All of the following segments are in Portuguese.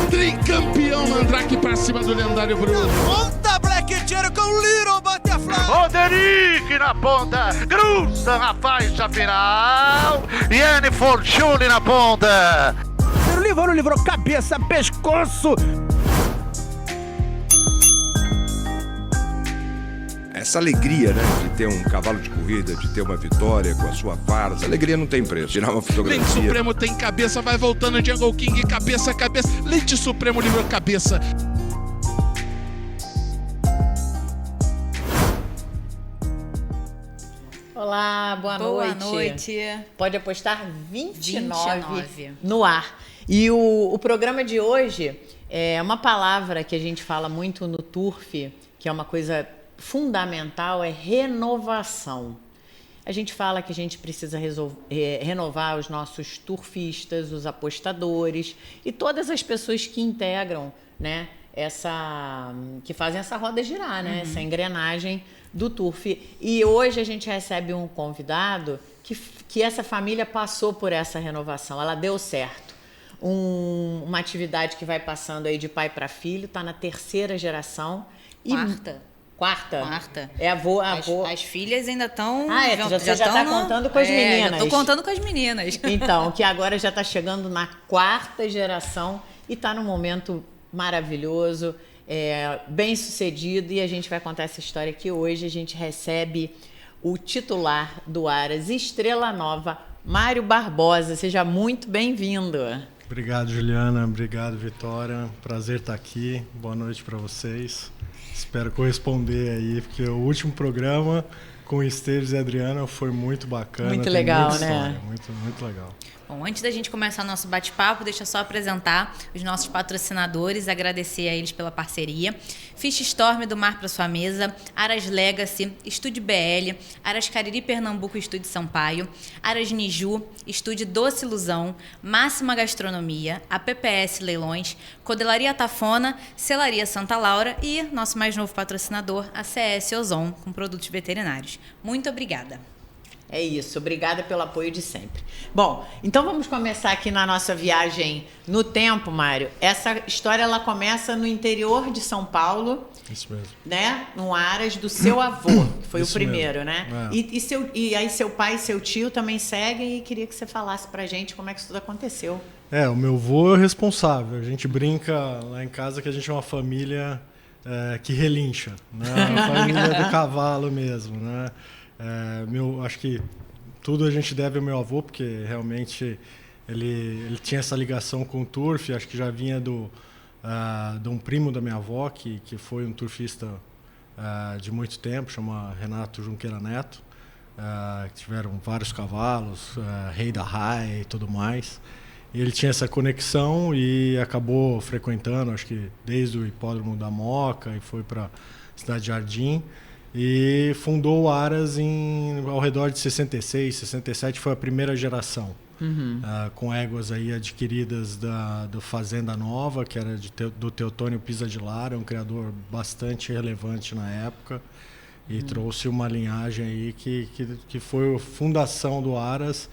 Tricampeão Mandrake pra cima do lendário Bruno. Ponta Black Tiro com Little Butterfly. Roderick na ponta, Grusa na faixa final, Yanni Forcione na ponta. Livrou cabeça, pescoço. Essa alegria, né, de ter um cavalo de corrida, de ter uma vitória com a sua farsa, alegria não tem preço. Tirar uma fotografia. Leite Supremo tem cabeça, vai voltando Jungle King, cabeça. Leite Supremo livrou cabeça. Olá, boa noite. Pode apostar 29 no ar. E o programa de hoje é uma palavra que a gente fala muito no Turf, que é uma coisa fundamental, é renovação. A gente fala que a gente precisa renovar os nossos turfistas, os apostadores e todas as pessoas que integram, né, que fazem essa roda girar, né, essa engrenagem do Turf. E hoje a gente recebe um convidado que essa família passou por essa renovação, ela deu certo. Uma atividade que vai passando aí de pai para filho, está na terceira geração. Quarta? É avô. As filhas ainda estão... Você já está contando com as meninas. Estou contando com as meninas. Então, que agora já está chegando na quarta geração e está num momento maravilhoso, bem sucedido, e a gente vai contar essa história aqui hoje. A gente recebe o titular do Aras, Estrela Nova, Mário Barbosa. Seja muito bem-vindo. Obrigado, Juliana. Obrigado, Vitória. Prazer estar aqui. Boa noite para vocês. Espero corresponder aí, porque o último programa com o Esteves e a Adriana foi muito bacana. Muito legal, muita né? História, muito legal. Bom, antes da gente começar nosso bate-papo, deixa eu só apresentar os nossos patrocinadores, agradecer a eles pela parceria. Fish Storm do Mar para sua mesa, Aras Legacy, Estúdio BL, Aras Cariri Pernambuco, Estúdio Sampaio, Aras Niju, Estúdio Doce Ilusão, Máxima Gastronomia, a PPS Leilões, Codelaria Tafona, Celaria Santa Laura e nosso mais novo patrocinador, a CS Ozon, com produtos veterinários. Muito obrigada. É isso, obrigada pelo apoio de sempre. Bom, então vamos começar aqui na nossa viagem no tempo, Mário. Essa história ela começa no interior de São Paulo. Isso mesmo. Né? No Aras do seu avô, que foi o primeiro, mesmo, né? É. E aí seu pai e seu tio também seguem, e queria que você falasse pra gente como é que isso tudo aconteceu. O meu avô é o responsável. A gente brinca lá em casa que a gente é uma família que relincha, né? Uma família do cavalo mesmo, né? Acho que tudo a gente deve ao meu avô, porque realmente ele tinha essa ligação com o turf. Acho que já vinha de um primo da minha avó, que foi um turfista de muito tempo, chama Renato Junqueira Neto, que tiveram vários cavalos, Rei da Raia e tudo mais. E ele tinha essa conexão e acabou frequentando, acho que desde o Hipódromo da Moca, e foi para a Cidade de Jardim. E fundou o Aras ao redor de 66, 67, foi a primeira geração, com éguas aí adquiridas do Fazenda Nova, que era do Teotônio Pisa de Lara, um criador bastante relevante na época, e trouxe uma linhagem aí que foi a fundação do Aras.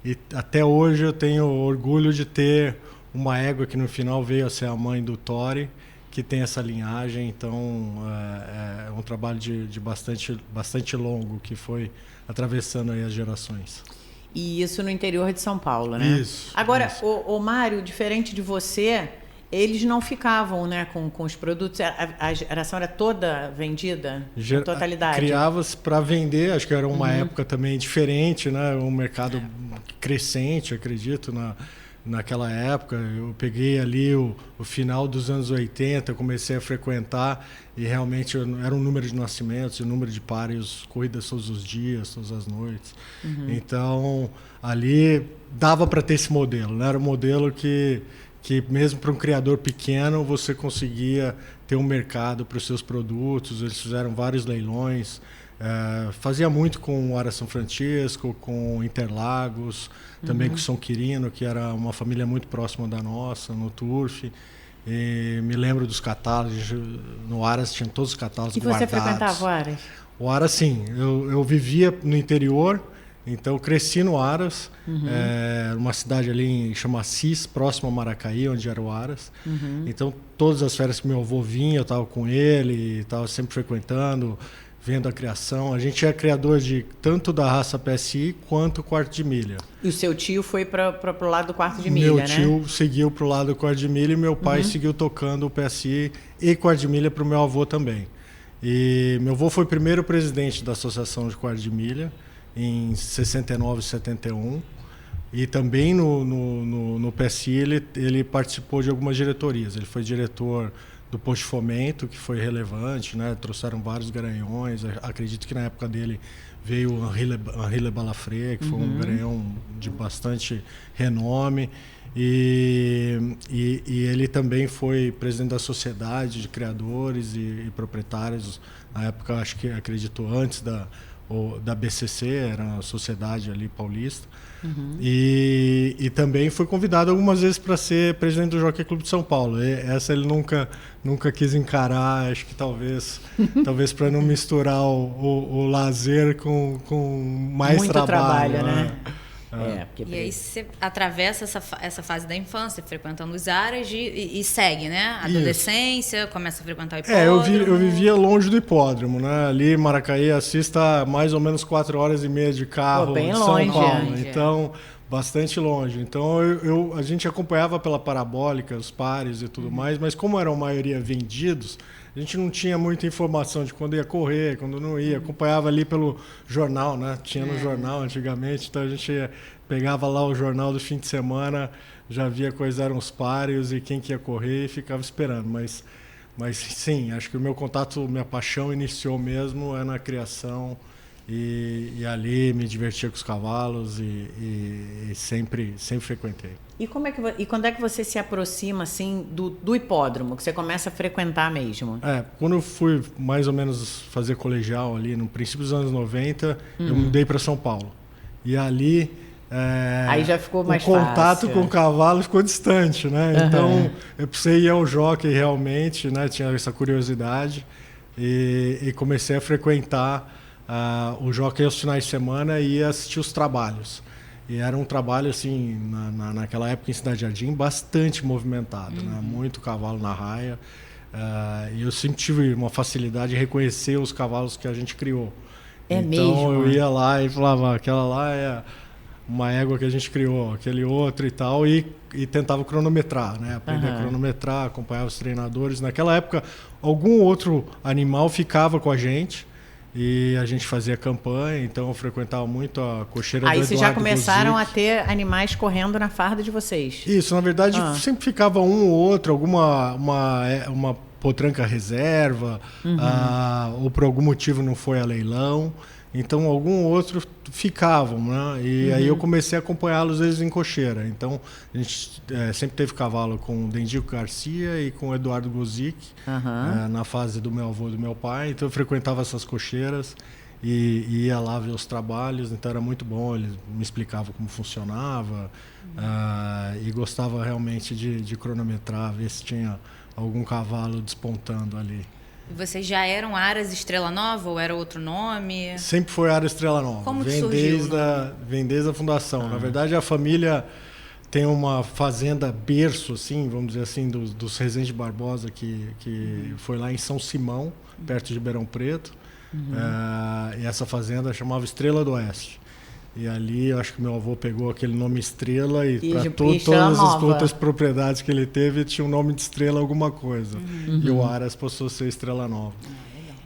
E até hoje eu tenho orgulho de ter uma égua que no final veio a ser a mãe do Tori, que tem essa linhagem. Então é um trabalho de bastante longo, que foi atravessando aí as gerações. E isso no interior de São Paulo, né? Isso. Agora, isso. O Mário, diferente de você, eles não ficavam, né, com os produtos, a geração era toda vendida, na totalidade? Criava-se para vender, acho que era uma época também diferente, né? Um mercado crescente, acredito, naquela época. Eu peguei ali o final dos anos 80, comecei a frequentar, e realmente era um número de nascimentos, o número de pares, corridas todos os dias, todas as noites. Então, ali dava para ter esse modelo, né? Era um modelo que mesmo para um criador pequeno você conseguia ter um mercado para os seus produtos. Eles fizeram vários leilões, Fazia muito com o Aras São Francisco, com Interlagos, também com São Quirino, que era uma família muito próxima da nossa, no Turf. E me lembro dos catálogos, no Aras tinha todos os catálogos guardados. E você frequentava o Aras? O Aras, sim. Eu vivia no interior, então eu cresci no Aras, uma cidade ali chama Assis, próximo a Maracaí, onde era o Aras. Então todas as férias que meu avô vinha, eu estava com ele, estava sempre frequentando, vendo a criação. A gente é criador de tanto da raça PSI quanto quarto de milha. E o seu tio foi para o lado do quarto de milha, né? Meu tio seguiu para o lado do quarto de milha e meu pai seguiu tocando o PSI e quarto de milha para o meu avô também. E meu avô foi o primeiro presidente da Associação de Quarto de Milha, em 69 e 71. E também no PSI ele participou de algumas diretorias. Ele foi diretor do posto de fomento, que foi relevante, né? Trouxeram vários garanhões. Acredito que na época dele veio o Henri Balafré, que foi um garanhão de bastante renome. E ele também foi presidente da Sociedade de Criadores e Proprietários. Na época, acredito, antes da BCC, era a sociedade ali paulista. E também foi convidado algumas vezes para ser presidente do Jockey Clube de São Paulo. Essa ele nunca quis encarar, acho que talvez para não misturar o lazer com mais muito trabalho, né? E aí você atravessa essa fase da infância, frequentando os Aras e segue, né? Adolescência, começa a frequentar o hipódromo. Eu vivia longe do hipódromo, né? Ali em Maracaí, assista mais ou menos 4h30 de carro bem de longe, São Paulo. Então, bastante longe. Então, a gente acompanhava pela parabólica, os pares e tudo mais, mas como eram a maioria vendidos, a gente não tinha muita informação de quando ia correr, quando não ia. Acompanhava ali pelo jornal, né? Tinha no jornal antigamente, então a gente pegava lá o jornal do fim de semana, já via quais eram os páreos e quem que ia correr e ficava esperando. Mas sim, acho que o meu contato, minha paixão iniciou mesmo na criação e ali me divertia com os cavalos e sempre frequentei. E quando é que você se aproxima assim do hipódromo, que você começa a frequentar mesmo? Quando eu fui mais ou menos fazer colegial ali no princípio dos anos 90, eu mudei para São Paulo. E ali aí já ficou mais fácil. O contato fácil. Com o cavalo ficou distante, né? Então eu precisei ir ao jockey realmente, né? Tinha essa curiosidade e comecei a frequentar o jockey aos finais de semana e ia assistir os trabalhos. E era um trabalho, assim, naquela época em Cidade Jardim, bastante movimentado, né? Muito cavalo na raia. E eu sempre tive uma facilidade de reconhecer os cavalos que a gente criou. Então eu ia lá e falava, aquela lá é uma égua que a gente criou, aquele outro e tal, e tentava cronometrar, né? Aprender a cronometrar, acompanhava os treinadores. Naquela época, algum outro animal ficava com a gente. E a gente fazia campanha, então eu frequentava muito a cocheira do Eduardo. Aí vocês já começaram a ter animais correndo na farda de vocês? Isso, na verdade sempre ficava um ou outro, uma potranca reserva, ou por algum motivo não foi a leilão. Então algum outro ficavam, né? E aí eu comecei a acompanhá-los às vezes em cocheira. Então a gente sempre teve cavalo com o Dendico Garcia e com o Eduardo Gozic, na fase do meu avô e do meu pai. Então eu frequentava essas cocheiras e ia lá ver os trabalhos. Então era muito bom, eles me explicavam como funcionava e gostava realmente de cronometrar, ver se tinha algum cavalo despontando ali. Vocês já eram Aras Estrela Nova ou era outro nome? Sempre foi Aras Estrela Nova. Como que surgiu? Vem desde a fundação. Na verdade, a família tem uma fazenda berço, assim, vamos dizer assim, dos Rezende Barbosa, que foi lá em São Simão, perto de Ribeirão Preto. E essa fazenda chamava Estrela do Oeste. E ali, eu acho que meu avô pegou aquele nome Estrela e para todas as outras propriedades que ele teve, tinha o nome de Estrela alguma coisa. E o Aras passou a ser Estrela Nova.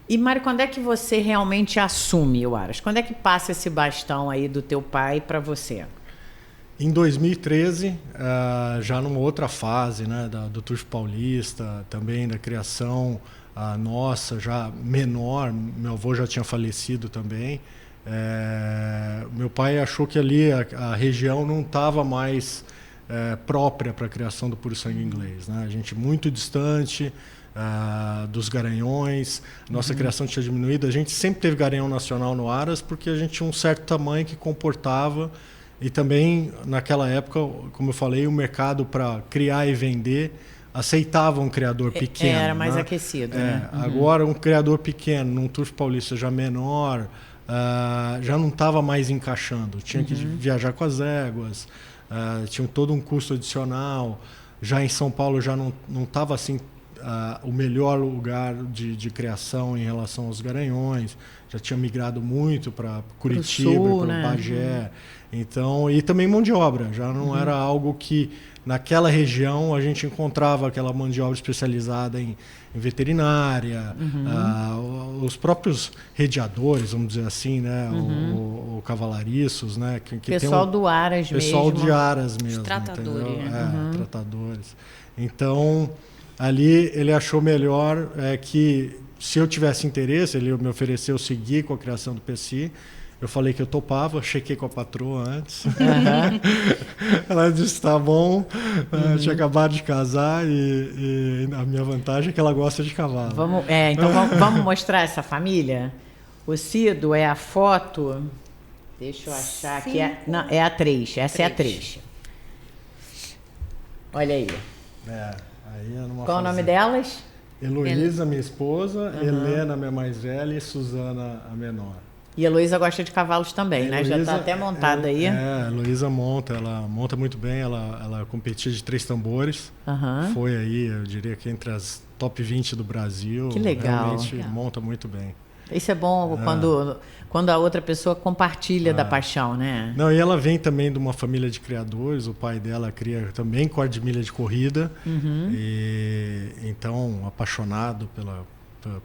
E, Mário, quando é que você realmente assume o Aras? Quando é que passa esse bastão aí do teu pai para você? Em 2013, já numa outra fase, né, do Turf Paulista, também da criação nossa, já menor, meu avô já tinha falecido também. Meu pai achou que ali a região não estava mais própria para a criação do puro sangue inglês, né? A gente muito distante, dos garanhões. Nossa criação tinha diminuído. A gente sempre teve garanhão nacional no Aras porque a gente tinha um certo tamanho que comportava. E também, naquela época, como eu falei, o mercado para criar e vender aceitava um criador pequeno. Era mais né? aquecido. Né? Agora, um criador pequeno, num Turf Paulista já menor, já não estava mais encaixando. Tinha que viajar com as éguas, tinha todo um custo adicional. Já em São Paulo já não estava assim o melhor lugar de criação em relação aos garanhões. Já tinha migrado muito para Curitiba, para né? Bagé. Então, e também mão de obra. Já não era algo que naquela região a gente encontrava aquela mão de obra especializada em veterinária, os próprios rediadores, vamos dizer assim, né? O cavalariços, né? Que pessoal tem do Aras pessoal mesmo. de Aras mesmo. Os tratadores. Tratadores. Então, ali ele achou melhor que, se eu tivesse interesse, ele me ofereceu seguir com a criação do PSI. Eu falei que eu topava, chequei com a patroa antes. Ela disse, tá bom. Tinha acabado de casar e a minha vantagem é que ela gosta de cavalo. Então vamos mostrar essa família? O Cido é a foto... Deixa eu achar aqui. Não, é a 3. Essa é a 3. Olha aí. Aí é numa Qual o nome fazenda. delas? Heloísa, minha esposa, Helena, minha mais velha, e Suzana, a menor. E a Heloísa gosta de cavalos também, né? Já está até montada aí. A Heloísa ela monta muito bem, ela competia de 3 tambores. Foi aí, eu diria que entre as top 20 do Brasil. Que legal. Realmente monta muito bem. Isso é bom quando a outra pessoa compartilha da paixão, né? Não, e ela vem também de uma família de criadores, o pai dela cria também quarto de milha de corrida. E então, apaixonado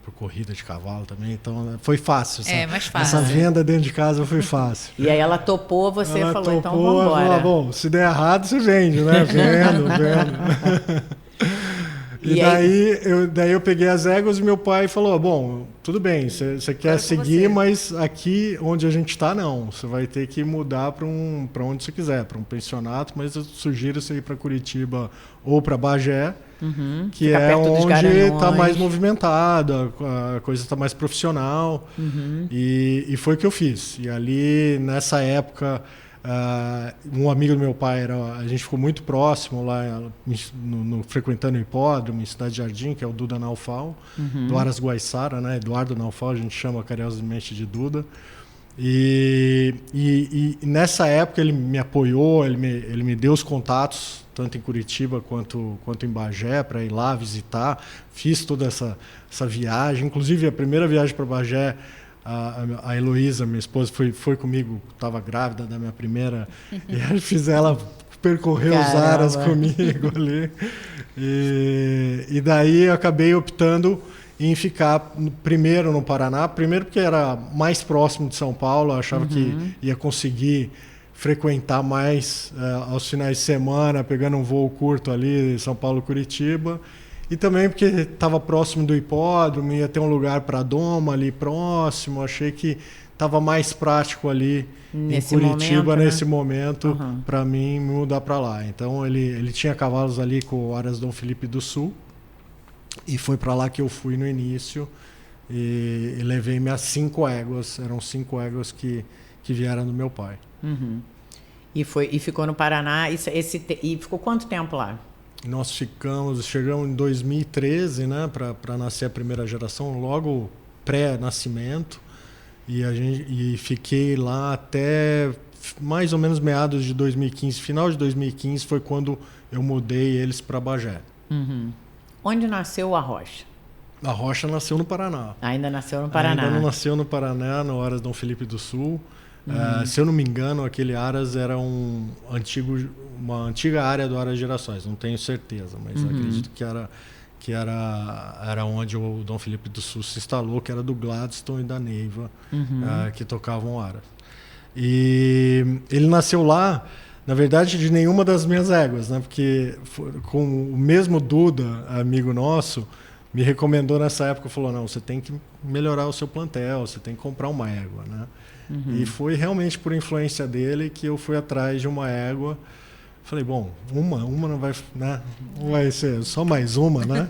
por corrida de cavalo também, então foi fácil. Mais fácil. Essa venda dentro de casa foi fácil. E aí ela topou, você ela falou, topou, então vamos embora. Falou, bom, se der errado, você vende, né? Vendo. E daí eu peguei as éguas e meu pai falou, bom, tudo bem, você quer seguir, mas aqui onde a gente está, não. Você vai ter que mudar para onde você quiser, para um pensionato, mas eu sugiro você ir para Curitiba ou para Bagé, que é onde está mais movimentado, a coisa está mais profissional. E foi o que eu fiz. E ali, nessa época, um amigo do meu pai, a gente ficou muito próximo lá, frequentando o hipódromo, em Cidade Jardim, que é o Duda Naufal, do Aras Guaiçara, né? Eduardo Naufal, a gente chama carinhosamente de Duda. E nessa época ele me apoiou, ele me deu os contatos, tanto em Curitiba quanto em Bagé, para ir lá visitar. Fiz toda essa viagem, inclusive a primeira viagem para Bagé, a Heloísa, minha esposa, foi comigo, estava grávida da minha primeira, e eu fiz ela percorrer os Aras comigo ali. E daí eu acabei optando em ficar primeiro no Paraná, primeiro porque era mais próximo de São Paulo, eu achava que ia conseguir frequentar mais aos finais de semana, pegando um voo curto ali, São Paulo-Curitiba. E também porque estava próximo do hipódromo, ia ter um lugar para doma ali próximo. Achei que estava mais prático ali em Curitiba nesse momento para mim mudar para lá. Então ele tinha cavalos ali com o Aras Dom Felipe do Sul e foi para lá que eu fui no início e levei minhas 5 éguas. Eram 5 éguas que vieram do meu pai. E ficou no Paraná. E ficou quanto tempo lá? Nós chegamos em 2013, né, para nascer a primeira geração, logo pré-nascimento, e fiquei lá até mais ou menos meados de 2015. Final de 2015 foi quando eu mudei eles para Bagé. Onde nasceu a Rocha? A Rocha nasceu no Paraná. Ainda nasceu no Paraná. Ainda não nasceu no Paraná, no Aras Dom Felipe do Sul. Se eu não me engano, aquele Aras era uma antiga área do Aras Gerações, não tenho certeza, mas acredito que era onde o Dom Felipe do Sul se instalou, que era do Gladstone e da Neiva, que tocavam Aras. E ele nasceu lá, na verdade, de nenhuma das minhas éguas, né? Porque com o mesmo Duda, amigo nosso, me recomendou nessa época, falou, não, você tem que melhorar o seu plantel, você tem que comprar uma égua, né? E foi realmente por influência dele que eu fui atrás de uma égua. Falei, bom, uma não vai, né? Não vai ser só mais uma, né?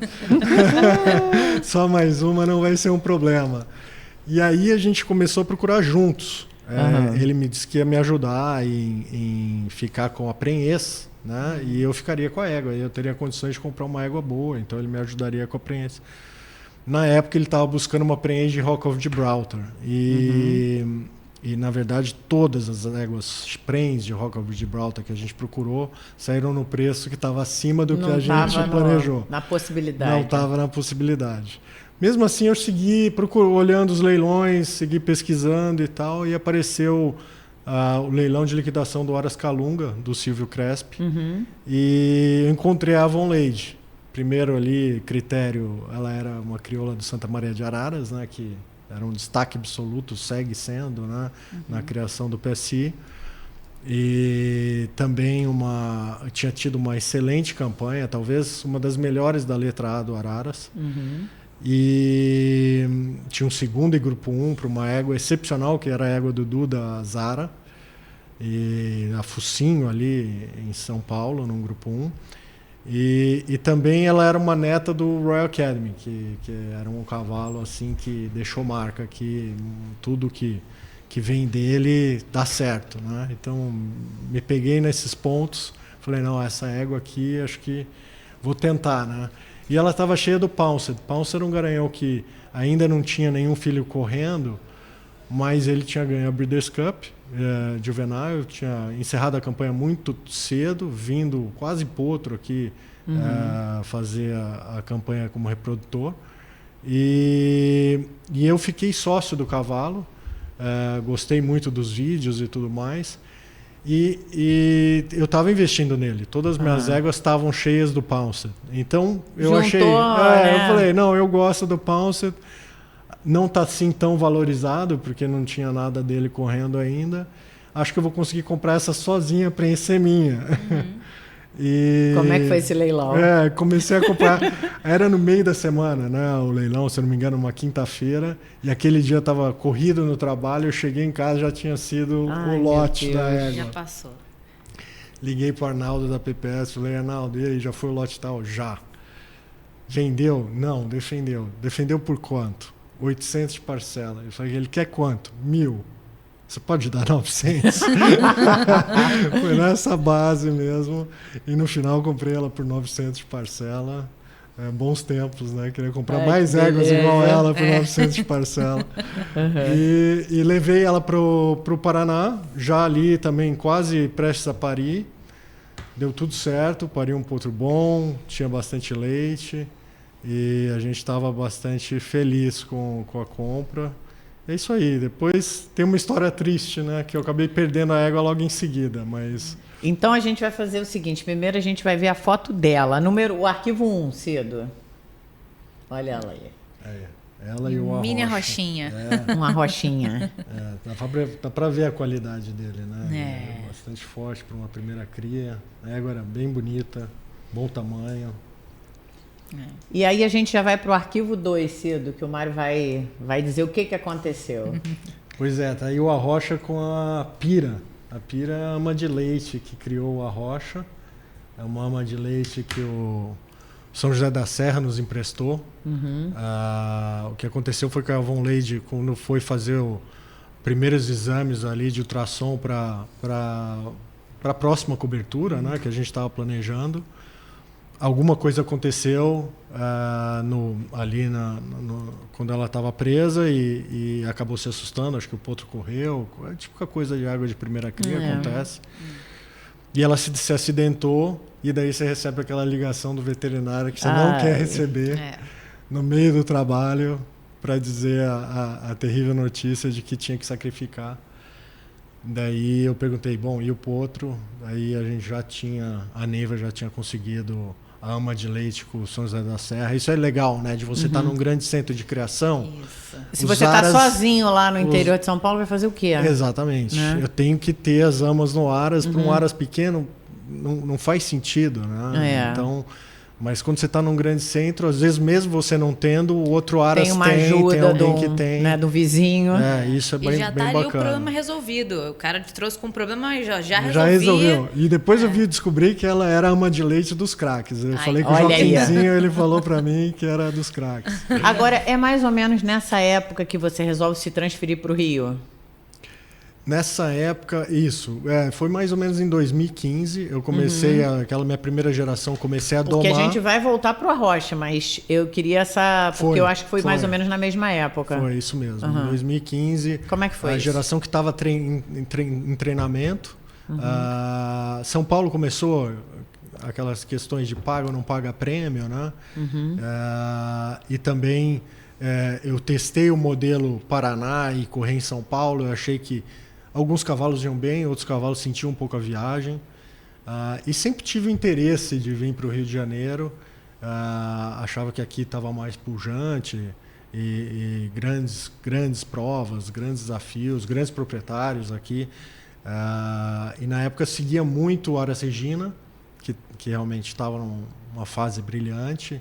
Só mais uma não vai ser um problema. E aí a gente começou a procurar juntos. Ele me disse que ia me ajudar em ficar com a prenhez, né? E eu ficaria com a égua. E eu teria condições de comprar uma égua boa, então ele me ajudaria com a prenhez. Na época ele estava buscando uma prenhez de Rock of Gibraltar. E, na verdade, todas as éguas prenhez de Rock of Gibraltar que a gente procurou saíram no preço que estava acima do que a gente planejou. Na possibilidade. Não estava na possibilidade. Mesmo assim, eu segui olhando os leilões, segui pesquisando e tal, e apareceu o leilão de liquidação do Aras Calunga, do Silvio Crespi, e eu encontrei a Avon Lady. Primeiro ali, critério, ela era uma crioula do Santa Maria de Araras, né, que era um destaque absoluto, segue sendo, né, na criação do PSI. E também tinha tido uma excelente campanha, talvez uma das melhores da letra A do Araras. E tinha um segundo e grupo 1 para uma égua excepcional, que era a égua Dudu da Zara, e a Focinho ali em São Paulo, num grupo 1. E também ela era uma neta do Royal Academy, que era um cavalo assim que deixou marca, que tudo que vem dele dá certo, né? Então me peguei nesses pontos, falei, não, essa égua aqui acho que vou tentar, né? E ela estava cheia do Pounced. Pounced era um garanhão que ainda não tinha nenhum filho correndo, mas ele tinha ganho a Breeders' Cup juvenile, tinha encerrado a campanha muito cedo, vindo quase potro aqui fazer a campanha como reprodutor. E eu fiquei sócio do cavalo, gostei muito dos vídeos e tudo mais. E eu estava investindo nele. Todas as minhas éguas estavam cheias do Pounced. Então eu achei... Eu falei, não, eu gosto do Pounced. Não está assim tão valorizado, porque não tinha nada dele correndo ainda. Acho que eu vou conseguir comprar essa sozinha para ser minha. E como é que foi esse leilão? Comecei a comprar. Era no meio da semana, né? O leilão, se não me engano, uma quinta-feira. E aquele dia estava corrido no trabalho. Eu cheguei em casa, já tinha sido o lote da égua. Já passou. Liguei para o Arnaldo da PPS. Falei, Arnaldo, e aí, já foi o lote tal? Já. Vendeu? Não, defendeu. Defendeu por quanto? 800 de parcela. Eu falei, ele quer quanto? 1.000. Você pode dar 900? Foi nessa base mesmo. E no final eu comprei ela por 900 de parcela. Bons tempos, né? Queria comprar mais éguas igual ela por 900 de parcela. E levei ela pro Paraná, já ali também quase prestes a parir. Deu tudo certo, pariu um potro bom, tinha bastante leite. E a gente estava bastante feliz com a compra. É isso aí. Depois tem uma história triste, né? Que eu acabei perdendo a égua logo em seguida, mas... Então a gente vai fazer o seguinte. Primeiro a gente vai ver a foto dela. O arquivo 1, Cido. Olha ela aí. Ela e o Arrocha. Mini Arrochinha. Uma rochinha. Dá para ver a qualidade dele, né? É bastante forte para uma primeira cria. A égua era bem bonita, bom tamanho. E aí a gente já vai para o arquivo 2, Cido, que o Mário vai dizer o que aconteceu. Pois é, tá aí o Arrocha com a Pira. A Pira é a ama de leite que criou o Arrocha. É uma ama de leite que o São José da Serra nos emprestou. O que aconteceu foi que a Avon Lady, quando foi fazer os primeiros exames ali de ultrassom para a próxima cobertura, né, que a gente estava planejando, alguma coisa aconteceu ali quando ela estava presa e acabou se assustando. Acho que o potro correu. É típica coisa de água de primeira cria, acontece. E ela se acidentou, e daí você recebe aquela ligação do veterinário que você não quer receber no meio do trabalho para dizer a terrível notícia de que tinha que sacrificar. Daí eu perguntei, bom, e o potro? Aí a Neiva já tinha conseguido a ama de leite com o São José da Serra. Isso é legal, né? De você estar num grande centro de criação. Isso. Se você está sozinho lá no interior de São Paulo, vai fazer o quê? Exatamente. Né? Eu tenho que ter as amas no Aras. Para um Aras pequeno, não faz sentido, né? Então, Mas quando você está num grande centro, às vezes mesmo você não tendo, o outro aras tem uma ajuda tem alguém que tem. Né, do vizinho. Isso é bem, e já bem tá bacana. ali o problema resolvido. O cara te trouxe com um problema, mas já resolvia. Já resolveu. E depois eu descobri que ela era ama de leite dos craques. Eu falei com o Joaquimzinho, ele falou para mim que era dos craques. Agora, é mais ou menos nessa época que você resolve se transferir para o Rio? Nessa época, isso. Foi mais ou menos em 2015. Eu comecei, aquela minha primeira geração, comecei a domar. Porque a gente vai voltar para o Arrocha, mas eu queria essa... Porque eu acho que foi mais ou menos na mesma época. Foi, isso mesmo. Em 2015. Como é que foi a geração que estava em treinamento. São Paulo começou aquelas questões de paga ou não paga prêmio, né? E também eu testei o modelo Paraná e corri em São Paulo. Eu achei que alguns cavalos iam bem, outros cavalos sentiam um pouco a viagem. E sempre tive interesse de vir para o Rio de Janeiro. Achava que aqui estava mais pujante e grandes provas, grandes desafios, grandes proprietários aqui. E na época seguia muito o Aras Regina, que realmente estava numa fase brilhante,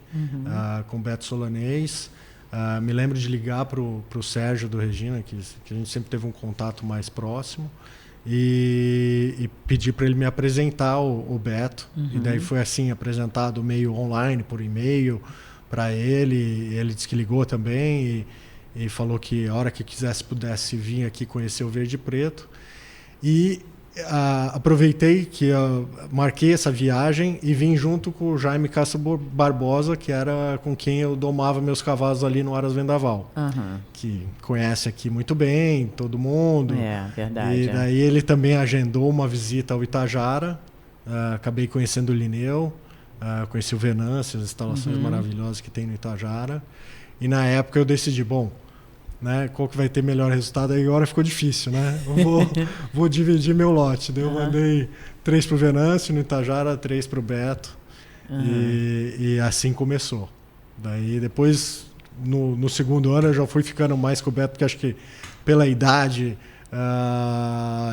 com Beto Solanês. Me lembro de ligar para o Sérgio do Regina, que a gente sempre teve um contato mais próximo, e pedir para ele me apresentar o Beto. E daí foi assim, apresentado meio online, por e-mail, para ele. Ele disse que ligou também e falou que a hora que pudesse vir aqui conhecer o Verde e Preto. E aproveitei que marquei essa viagem e vim junto com o Jaime Castro Barbosa, que era com quem eu domava meus cavalos ali no Aras Vendaval, que conhece aqui muito bem todo mundo. Verdade. E daí ele também agendou uma visita ao Itajara. Acabei conhecendo o Linneu, conheci o Venâncio, as instalações maravilhosas que tem no Itajara. E na época eu decidi, né, qual que vai ter melhor resultado? Aí agora ficou difícil, né? Vou dividir meu lote. Daí eu mandei 3 para o Venâncio no Itajara, 3 para o Beto. E assim começou. Daí depois, no segundo ano, eu já fui ficando mais com o Beto, porque acho que pela idade,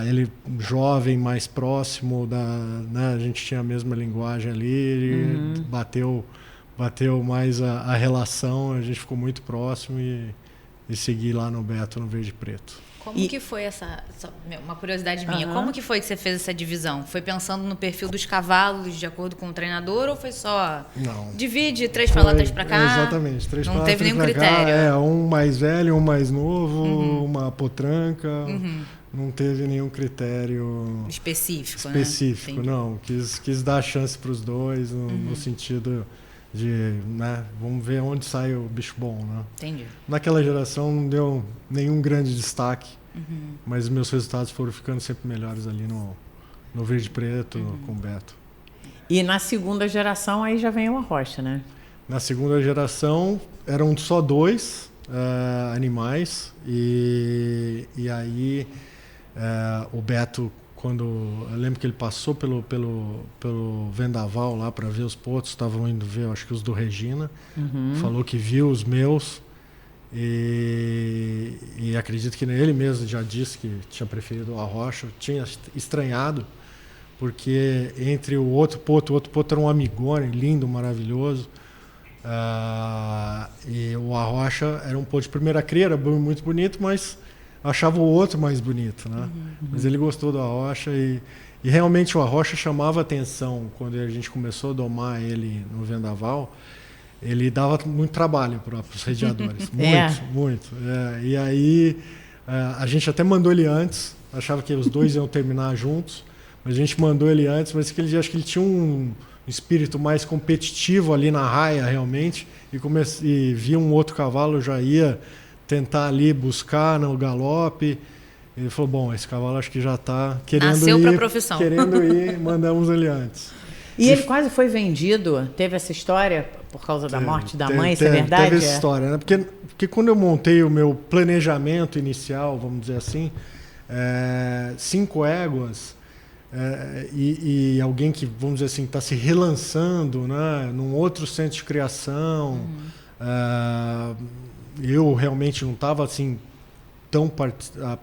ele jovem, mais próximo, né, a gente tinha a mesma linguagem ali, bateu mais a relação, a gente ficou muito próximo e segui lá no Beto, no Verde e Preto. Como que foi uma curiosidade minha, como que foi que você fez essa divisão? Foi pensando no perfil dos cavalos de acordo com o treinador ou foi só divide 3 para lá, 3 para cá? Exatamente, 3 para lá, não teve 3 nenhum pra cá, critério. Um mais velho, um mais novo, uma potranca, não teve nenhum critério específico, né? Não, quis dar a chance para os dois no sentido de, né, vamos ver onde sai o bicho bom, né? Entendi. Naquela geração não deu nenhum grande destaque, mas meus resultados foram ficando sempre melhores ali no Verde e Preto, com o Beto. E na segunda geração aí já vem o Arrocha, né? Na segunda geração eram só 2 animais e aí o Beto, eu lembro que ele passou pelo Vendaval lá para ver os potros, estavam indo ver, acho que os do Regina, falou que viu os meus e acredito que ele mesmo já disse que tinha preferido o Arrocha, tinha estranhado, porque entre o outro potro era um amigone, lindo, maravilhoso, e o Arrocha era um potro de primeira cria, era muito bonito, mas achava o outro mais bonito, né? Mas ele gostou do Arrocha e realmente o Arrocha chamava atenção quando a gente começou a domar ele no Vendaval. Ele dava muito trabalho para os rediadores, muito. E aí a gente até mandou ele antes, achava que os dois iam terminar juntos, mas a gente mandou ele antes, mas acho que ele tinha um espírito mais competitivo ali na raia realmente e via um outro cavalo, já ia tentar ali buscar no galope. Ele falou, esse cavalo acho que já está querendo Nasceu para a profissão. Querendo ir, mandamos ele antes. E ele quase foi vendido? Teve essa história por causa da morte da mãe, isso é verdade? Teve essa história, né? Porque quando eu montei o meu planejamento inicial, vamos dizer assim, 5 éguas e alguém que, vamos dizer assim, está se relançando, né, num outro centro de criação, eu realmente não estava assim tão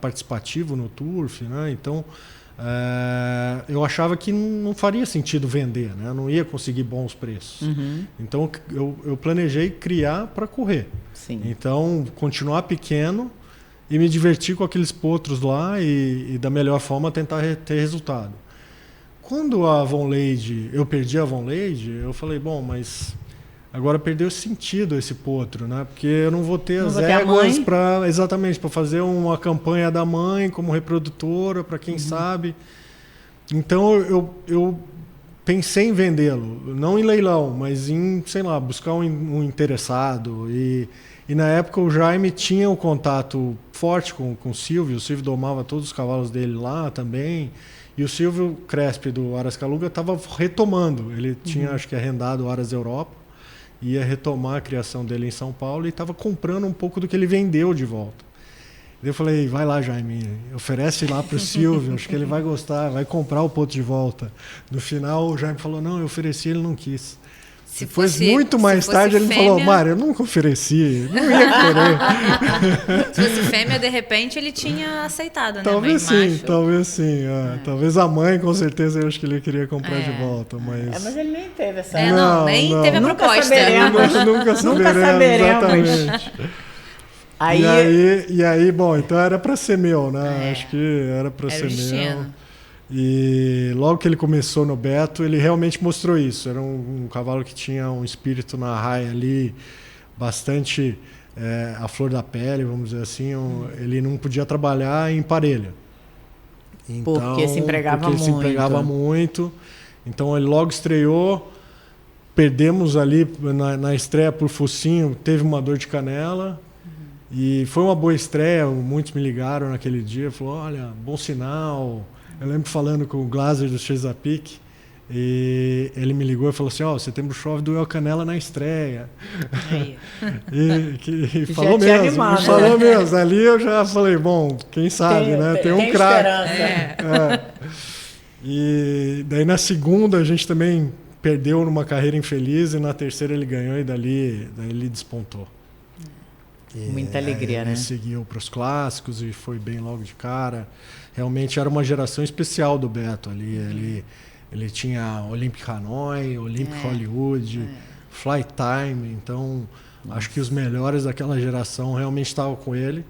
participativo no turf, né? Então eu achava que não faria sentido vender, né? Eu não ia conseguir bons preços. Então eu planejei criar para correr. Sim. Então continuar pequeno e me divertir com aqueles potros lá e da melhor forma tentar ter resultado. Quando a Von Lady, eu perdi a Von Lady, eu falei, bom, mas agora perdeu sentido esse potro, né? Porque eu não vou ter as éguas para exatamente para fazer uma campanha da mãe como reprodutora, para quem sabe. Então eu pensei em vendê-lo, não em leilão, mas em, sei lá, buscar um interessado. E na época o Jaime tinha um contato forte com o Silvio domava todos os cavalos dele lá também. E o Silvio Crespi do Aras Kaluga estava retomando. Ele tinha, acho que, arrendado o Aras Europa, ia retomar a criação dele em São Paulo e estava comprando um pouco do que ele vendeu de volta. Eu falei, vai lá, Jaime, oferece lá para o Silvio, acho que ele vai gostar, vai comprar o potro de volta. No final o Jaime falou, não, eu ofereci, ele não quis. Depois, muito mais tarde, ele falou, Mário, eu nunca ofereci, não ia querer. Se fosse fêmea, de repente, ele tinha aceitado, né? Talvez sim, talvez sim. Talvez a mãe, com certeza, eu acho que ele queria comprar de volta. Mas ele nem teve essa... nem teve a proposta. Nunca saberemos, exatamente. E aí, bom, então era para ser meu, né? Acho que era para ser meu. E logo que ele começou no Beto, ele realmente mostrou isso. Era um cavalo que tinha um espírito na raia ali, bastante à flor da pele, vamos dizer assim. Ele não podia trabalhar em parelha. Então, porque se empregava muito. Então ele logo estreou. Perdemos ali na estreia por focinho, teve uma dor de canela. E foi uma boa estreia, muitos me ligaram naquele dia, falou, olha, bom sinal. Eu lembro falando com o Glaser do Chesapeake, e ele me ligou e falou assim, Setembro Chove doeu a canela na estreia. E falou mesmo, animado, falou mesmo. Ali eu já falei, bom, quem sabe, né? Tem um craque. E daí na segunda a gente também perdeu numa carreira infeliz, e na terceira ele ganhou, e daí ele despontou. Muita alegria, né? Ele seguiu para os clássicos e foi bem logo de cara. Realmente era uma geração especial do Beto ali. Ele tinha Olympic Hanoi, Olympic Hollywood, Fly Time. Então, acho que os melhores daquela geração realmente estavam com ele.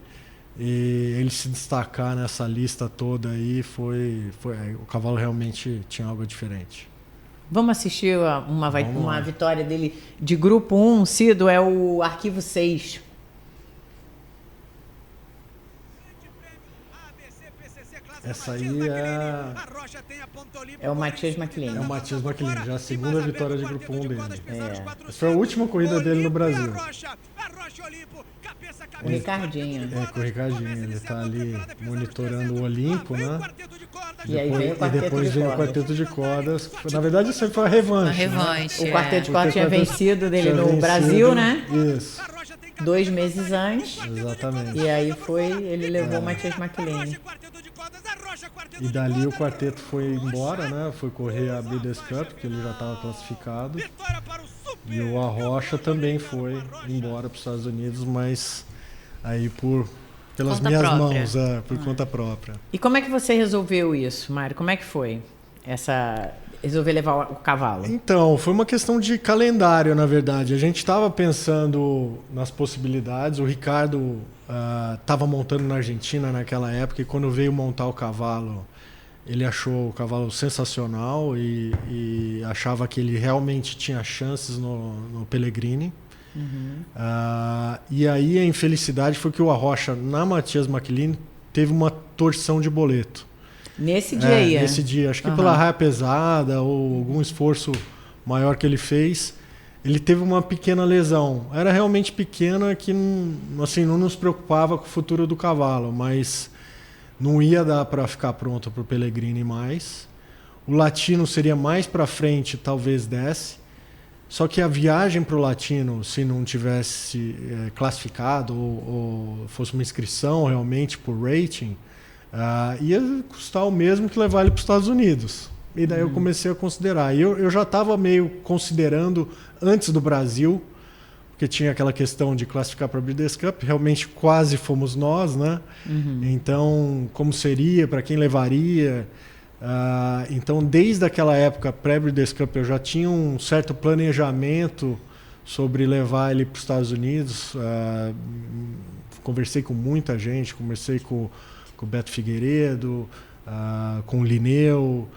E ele se destacar nessa lista toda aí, o cavalo realmente tinha algo diferente. Vamos assistir uma vitória dele de Grupo 1, Cido, é o Arquivo 6. Essa aí é o Matias McLean. É o Matias McLean, já a segunda vitória de Grupo 1 dele. Essa foi a última corrida dele no Brasil. O Ricardinho. Com o Ricardinho. Ele está ali monitorando o Olimpo, né? E aí depois veio o quarteto de cordas. Na verdade, isso aí foi a revanche. Né? O quarteto de cordas tinha vencido dele no Brasil, né? Isso. 2 meses antes. Exatamente. E aí ele levou o Matias McLean. E dali o quarteto foi embora, né? Foi correr a Breeders' Cup, porque ele já estava classificado. E o Arrocha também foi embora para os Estados Unidos, mas aí pelas minhas mãos, por conta própria. E como é que você resolveu isso, Mário? Como é que foi resolver levar o cavalo? Então, foi uma questão de calendário, na verdade. A gente estava pensando nas possibilidades. O Ricardo estava montando na Argentina naquela época, e quando veio montar o cavalo, ele achou o cavalo sensacional e achava que ele realmente tinha chances no Pellegrini. E aí a infelicidade foi que o Arrocha, na Matias McLean, teve uma torção de boleto. Nesse dia aí? Nesse dia. Acho que pela raia pesada ou algum esforço maior que ele fez, ele teve uma pequena lesão. Era realmente pequena, que não nos preocupava com o futuro do cavalo, mas não ia dar para ficar pronto para o Pellegrini mais. O Latino seria mais para frente, talvez desse. Só que a viagem para o Latino, se não tivesse classificado ou fosse uma inscrição realmente por rating, ia custar o mesmo que levar ele para os Estados Unidos. E daí eu comecei a considerar. E eu já estava meio considerando antes do Brasil, porque tinha aquela questão de classificar para a Breeders' Cup, realmente quase fomos nós, né? Então, como seria, para quem levaria? Então, desde aquela época, pré-Breeders' Cup, eu já tinha um certo planejamento sobre levar ele para os Estados Unidos. Conversei com muita gente, conversei com o Beto Figueiredo, com o Linneu.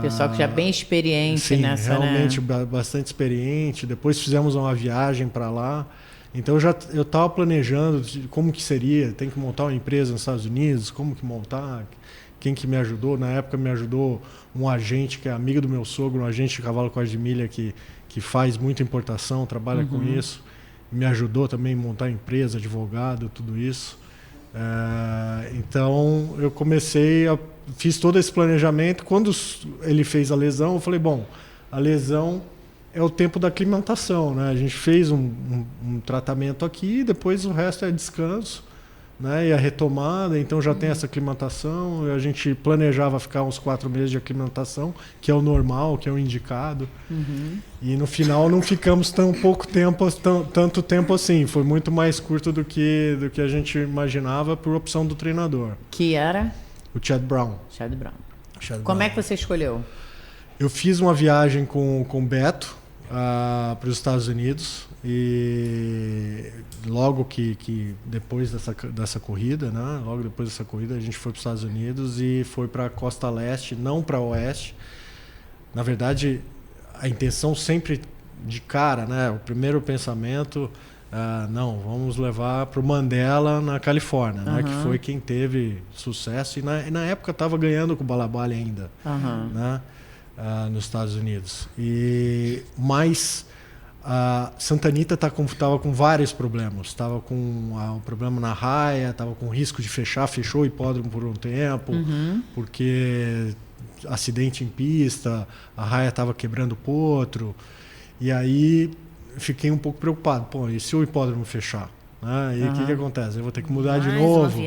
Pessoal que já é bem experiente sim, nessa, realmente né? bastante experiente. Depois fizemos uma viagem para lá. Então eu estava planejando como que seria, tem que montar uma empresa nos Estados Unidos, como que montar, quem que me ajudou. Na época me ajudou um agente que é amigo do meu sogro, um agente de cavalo quarto de milha que faz muita importação, trabalha com isso. Me ajudou também a montar a empresa, advogado, tudo isso. Então eu fiz todo esse planejamento. Quando ele fez a lesão, eu falei, bom, a lesão é o tempo da aclimatação, né? A gente fez um tratamento aqui, depois o resto é descanso, né? E a retomada, então já tem essa aclimatação. A gente planejava ficar uns 4 meses de aclimatação, que é o normal, que é o indicado. E no final não ficamos tanto tempo assim. Foi muito mais curto do que a gente imaginava por opção do treinador. Que era? O Chad Brown. Chad Brown. Como é que você escolheu? Eu fiz uma viagem com o Beto para os Estados Unidos e logo que depois dessa corrida, né? Logo depois dessa corrida a gente foi para os Estados Unidos e foi para a Costa Leste, não para Oeste. Na verdade, a intenção sempre de cara, né? O primeiro pensamento, não, vamos levar para o Mandela na Califórnia, né? Que foi quem teve sucesso e na época estava ganhando com o Balabali ainda, né? Nos Estados Unidos. Mas a Santa Anita estava com vários problemas. Estava com um problema na raia, estava com risco de fechou o hipódromo por um tempo, porque acidente em pista, a raia estava quebrando o potro. E aí fiquei um pouco preocupado. Pô, e se o hipódromo fechar? Né? E o que acontece? Eu vou ter que mudar de novo.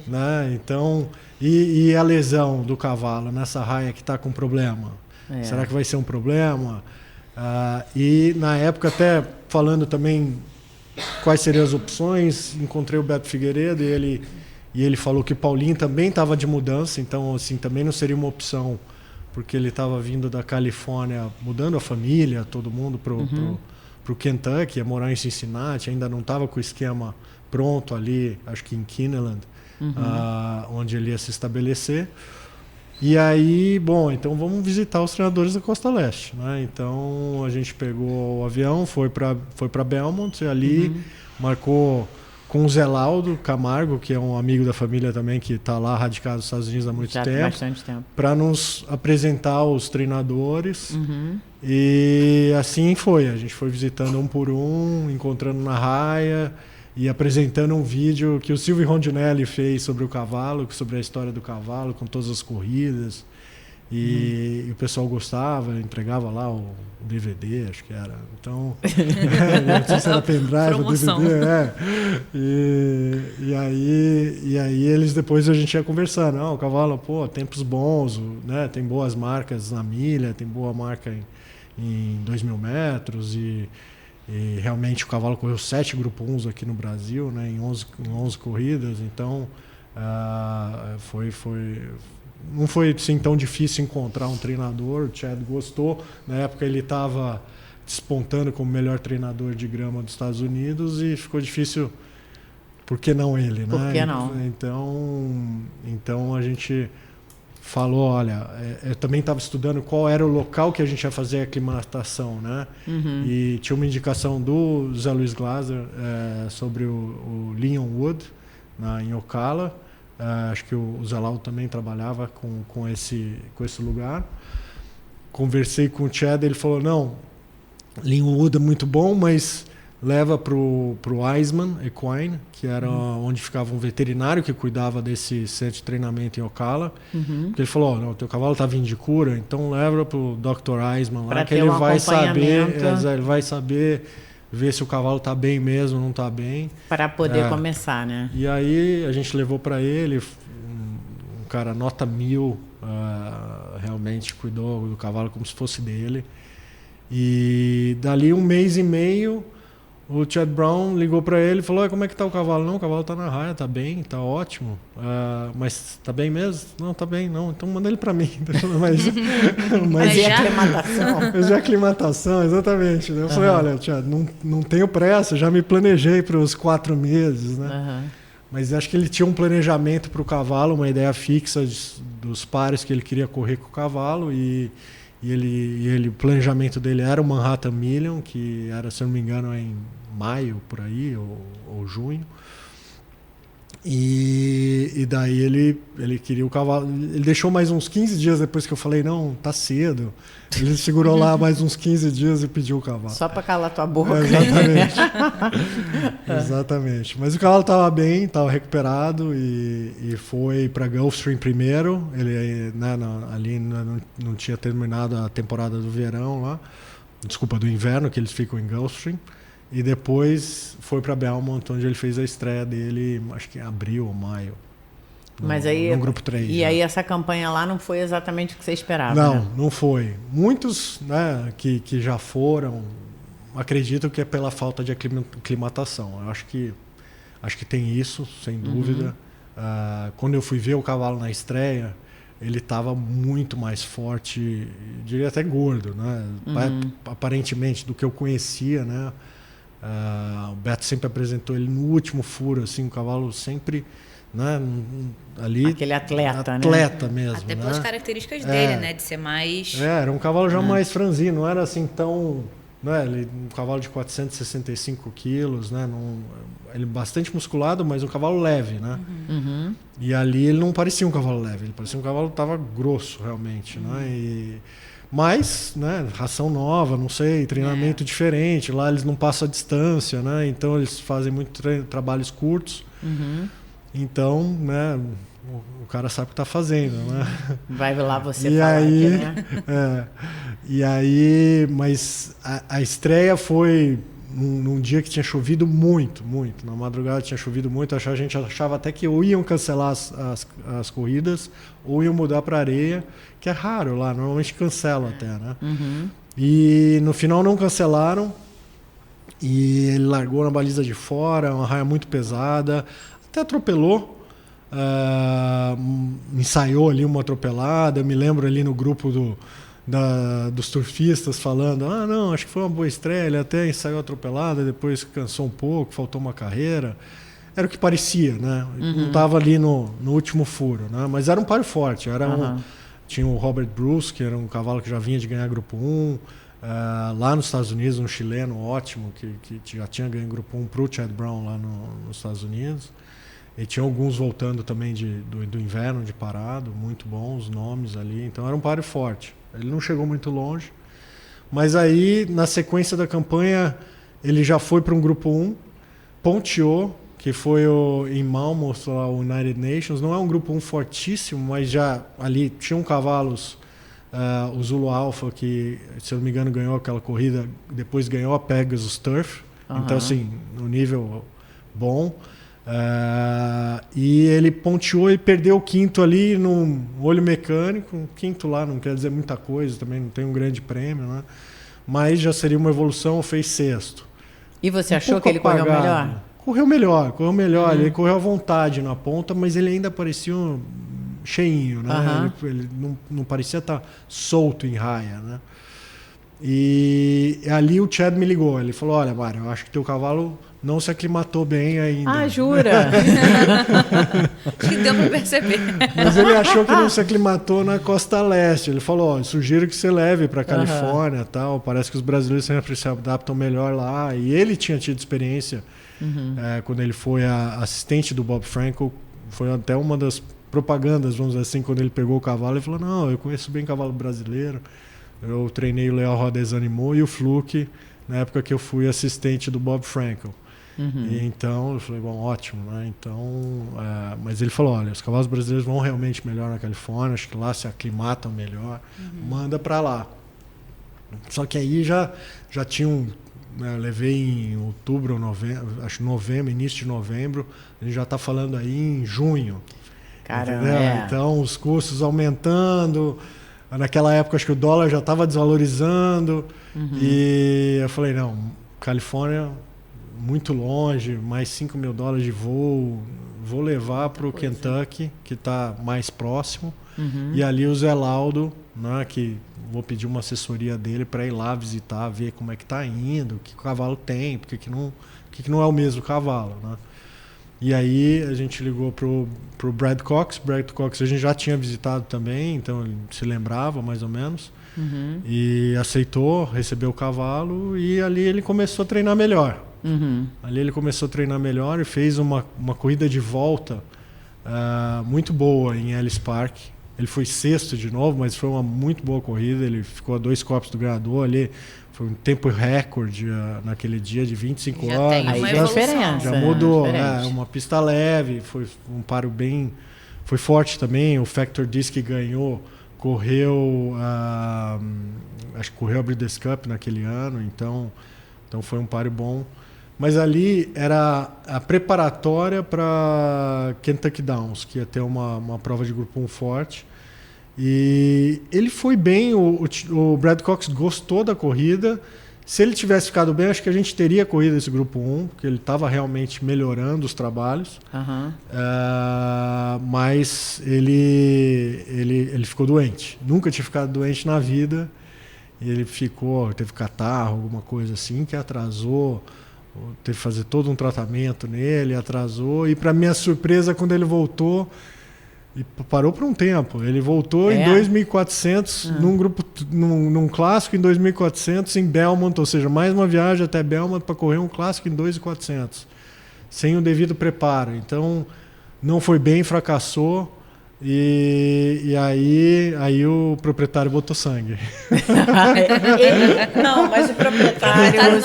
Né? Então, e a lesão do cavalo nessa raia que está com problema? Será que vai ser um problema? E na época, até falando também quais seriam as opções, encontrei o Beto Figueiredo e ele falou que o Paulinho também estava de mudança, então assim, também não seria uma opção, porque ele estava vindo da Califórnia, mudando a família, todo mundo para o Kentucky, ia morar em Cincinnati, ainda não estava com o esquema pronto ali, acho que em Kineland, onde ele ia se estabelecer. E aí, bom, então vamos visitar os treinadores da Costa Leste, né? Então a gente pegou o avião, foi para Belmont e ali marcou com o Zé Laudo Camargo, que é um amigo da família também, que está lá radicado nos Estados Unidos há muito tempo, para nos apresentar os treinadores. E assim foi, a gente foi visitando um por um, encontrando na raia e apresentando um vídeo que o Silvio Rondinelli fez sobre o cavalo, sobre a história do cavalo, com todas as corridas. E o pessoal gostava, entregava lá o DVD, acho que era. Então, não sei se era pendrive ou DVD. E aí eles depois a gente ia conversando. O cavalo, pô, tempos bons, né? Tem boas marcas na milha, tem boa marca em 2.000 metros e realmente o cavalo correu 7 Grupo 1 aqui no Brasil, né, em 11 corridas, então não foi assim, tão difícil encontrar um treinador. O Chad gostou, na época ele estava despontando como melhor treinador de grama dos Estados Unidos e ficou difícil, por que não ele? Por né? que não? Então a gente falou, olha, eu também estava estudando qual era o local que a gente ia fazer a aclimatação, né? E tinha uma indicação do Zé Luiz Glaser sobre o Leon Wood, em Ocala. Acho que o Zé Laudo também trabalhava com esse lugar. Conversei com o Chad, ele falou, não, Leon Wood é muito bom, mas leva para o Eisman Equine, que era onde ficava um veterinário que cuidava desse centro de treinamento em Ocala. Porque ele falou, não, teu cavalo está vindo de cura, então leva para o Dr. Eisman lá, que ele vai saber ver se o cavalo está bem mesmo, não está bem. Para poder começar, né? E aí a gente levou para ele, um cara nota 1000, realmente cuidou do cavalo como se fosse dele. E dali 1 mês e meio, O Chad Brown ligou para ele e falou: como é que tá o cavalo? Não, o cavalo tá na raia, tá bem, tá ótimo. Mas tá bem mesmo? Não, tá bem, não. Então manda ele para mim. Mas e a aclimatação? Mas e a aclimatação, exatamente. Eu falei: olha, Chad, não tenho pressa, já me planejei para os 4 meses, né? Mas acho que ele tinha um planejamento para o cavalo, uma ideia fixa dos pares que ele queria correr com o cavalo e o planejamento dele era o Manhattan Million, que era, se não me engano, em maio, por aí, ou junho. E daí ele queria o cavalo. Ele deixou mais uns 15 dias depois que eu falei: não, tá cedo. Ele segurou lá mais uns 15 dias e pediu o cavalo. Só para calar tua boca. Exatamente. Exatamente. Mas o cavalo estava bem, estava recuperado e foi para Gulfstream primeiro. Ele, né, ali não tinha terminado a temporada do verão lá. Desculpa, do inverno, que eles ficam em Gulfstream. E depois foi para Belmont, onde ele fez a estreia dele, acho que em abril ou maio. Mas aí, no grupo 3. E aí essa campanha lá não foi exatamente o que você esperava? Não, né? Não foi. Muitos, né, que já foram, acredito que é pela falta de aclimatação. Eu acho que tem isso, sem dúvida. Quando eu fui ver o cavalo na estreia, ele estava muito mais forte, diria até gordo, né? Aparentemente, do que eu conhecia, né? O Beto sempre apresentou ele no último furo, assim, o cavalo sempre, né, ali, aquele atleta né? Mesmo. Até né? pelas características dele, né? De ser mais... Era um cavalo já mais franzino, não era assim tão... Né, um cavalo de 465 quilos, né? Ele bastante musculado, mas um cavalo leve, né? E ali ele não parecia um cavalo leve, ele parecia um cavalo que estava grosso, realmente, né? Mas, né, ração nova, não sei, treinamento diferente, lá eles não passam a distância, né? Então eles fazem muito trabalhos curtos. Então, né, o cara sabe o que está fazendo, né? Vai lá você e falar aí, aqui, né? E aí, mas a estreia foi num dia que tinha chovido muito. Na madrugada tinha chovido muito. A gente achava até que ou iam cancelar as corridas ou iam mudar para areia, que é raro lá, normalmente cancelam até, né? E no final não cancelaram. E ele largou na baliza de fora, uma raia muito pesada, até atropelou. Ensaiou ali uma atropelada. Eu me lembro ali no grupo dos surfistas falando: não, acho que foi uma boa estreia, ele até ensaiou atropelada, depois cansou um pouco, faltou uma carreira. Era o que parecia, né? Não estava ali no último furo, né? Mas era um páreo forte. Tinha o Robert Bruce, que era um cavalo que já vinha de ganhar Grupo 1. Lá nos Estados Unidos, um chileno ótimo, que já tinha ganho Grupo 1 para o Chad Brown lá nos Estados Unidos. E tinha alguns voltando também do inverno, de parado, muito bons nomes ali. Então era um páreo forte. Ele não chegou muito longe. Mas aí, na sequência da campanha, ele já foi para um Grupo 1, ponteou, que foi em Malmö, lá, o United Nations. Não é um Grupo 1 fortíssimo, mas já ali tinham cavalos. O Zulu Alpha, que, se eu não me engano, ganhou aquela corrida, depois ganhou a Pegasus Turf. Então, assim, no nível bom. E ele ponteou e perdeu o quinto ali no olho mecânico. O quinto lá não quer dizer muita coisa, também não tem um grande prêmio, né? Mas já seria uma evolução, fez sexto. E você achou que ele correu melhor? Correu melhor. Ele correu à vontade na ponta, mas ele ainda parecia cheinho, né? Ele não parecia estar solto em raia, né? E ali o Chad me ligou, ele falou: olha, Mário, eu acho que teu cavalo não se aclimatou bem ainda. Jura? Que deu para perceber. Mas ele achou que não se aclimatou na costa leste. Ele falou: sugiro que você leve para Califórnia, tal. Parece que os brasileiros sempre se adaptam melhor lá. E ele tinha tido experiência quando ele foi assistente do Bob Frankel. Foi até uma das propagandas, vamos dizer assim, quando ele pegou o cavalo. Ele falou: não, eu conheço bem cavalo brasileiro. Eu treinei o Leal Rodez Animou e o Fluke na época que eu fui assistente do Bob Frankel. E então eu falei: bom, ótimo, né? Então, mas ele falou: olha, os cavalos brasileiros vão realmente melhor na Califórnia, acho que lá se aclimatam melhor, manda para lá. Só que aí já tinham, né, eu levei em outubro ou novembro, acho novembro, início de novembro, a gente já está falando aí em junho. Caramba, Então os custos aumentando. Naquela época acho que o dólar já estava desvalorizando. E eu falei: não, Califórnia muito longe, mais $5.000 de voo, vou levar para o Kentucky, que está mais próximo, e ali o Zé Laudo, né, que vou pedir uma assessoria dele para ir lá visitar, ver como é que está indo, o que o cavalo tem, por que não é o mesmo cavalo, né? E aí a gente ligou pro Brad Cox. Brad Cox a gente já tinha visitado também, então ele se lembrava mais ou menos. E aceitou, recebeu o cavalo e ali ele começou a treinar melhor. Ali ele começou a treinar melhor e fez uma corrida de volta muito boa em Ellis Park. Ele foi sexto de novo, mas foi uma muito boa corrida. Ele ficou a 2 copos do ganhador ali. Foi um tempo recorde naquele dia de 25 Já horas. tem uma Aí evolução. Já mudou, diferente. uma pista leve, foi um paro bem... Foi forte também, o Factor Disc ganhou, correu... acho que correu a Breeders' Cup naquele ano, então foi um páreo bom. Mas ali era a preparatória para Kentucky Downs, que ia ter uma prova de grupo 1 forte. E ele foi bem, o Brad Cox gostou da corrida. Se ele tivesse ficado bem, acho que a gente teria corrido esse grupo 1, porque ele estava realmente melhorando os trabalhos. Mas ele ficou doente. Nunca tinha ficado doente na vida. E ele teve catarro, alguma coisa assim, que atrasou. Teve que fazer todo um tratamento nele, atrasou. E para minha surpresa, quando ele voltou, e parou por um tempo. Ele voltou em 2.400, num clássico em 2.400 em Belmont, ou seja, mais uma viagem até Belmont para correr um clássico em 2.400, sem o devido preparo. Então, não foi bem, fracassou. E aí o proprietário botou sangue. Não, mas o proprietário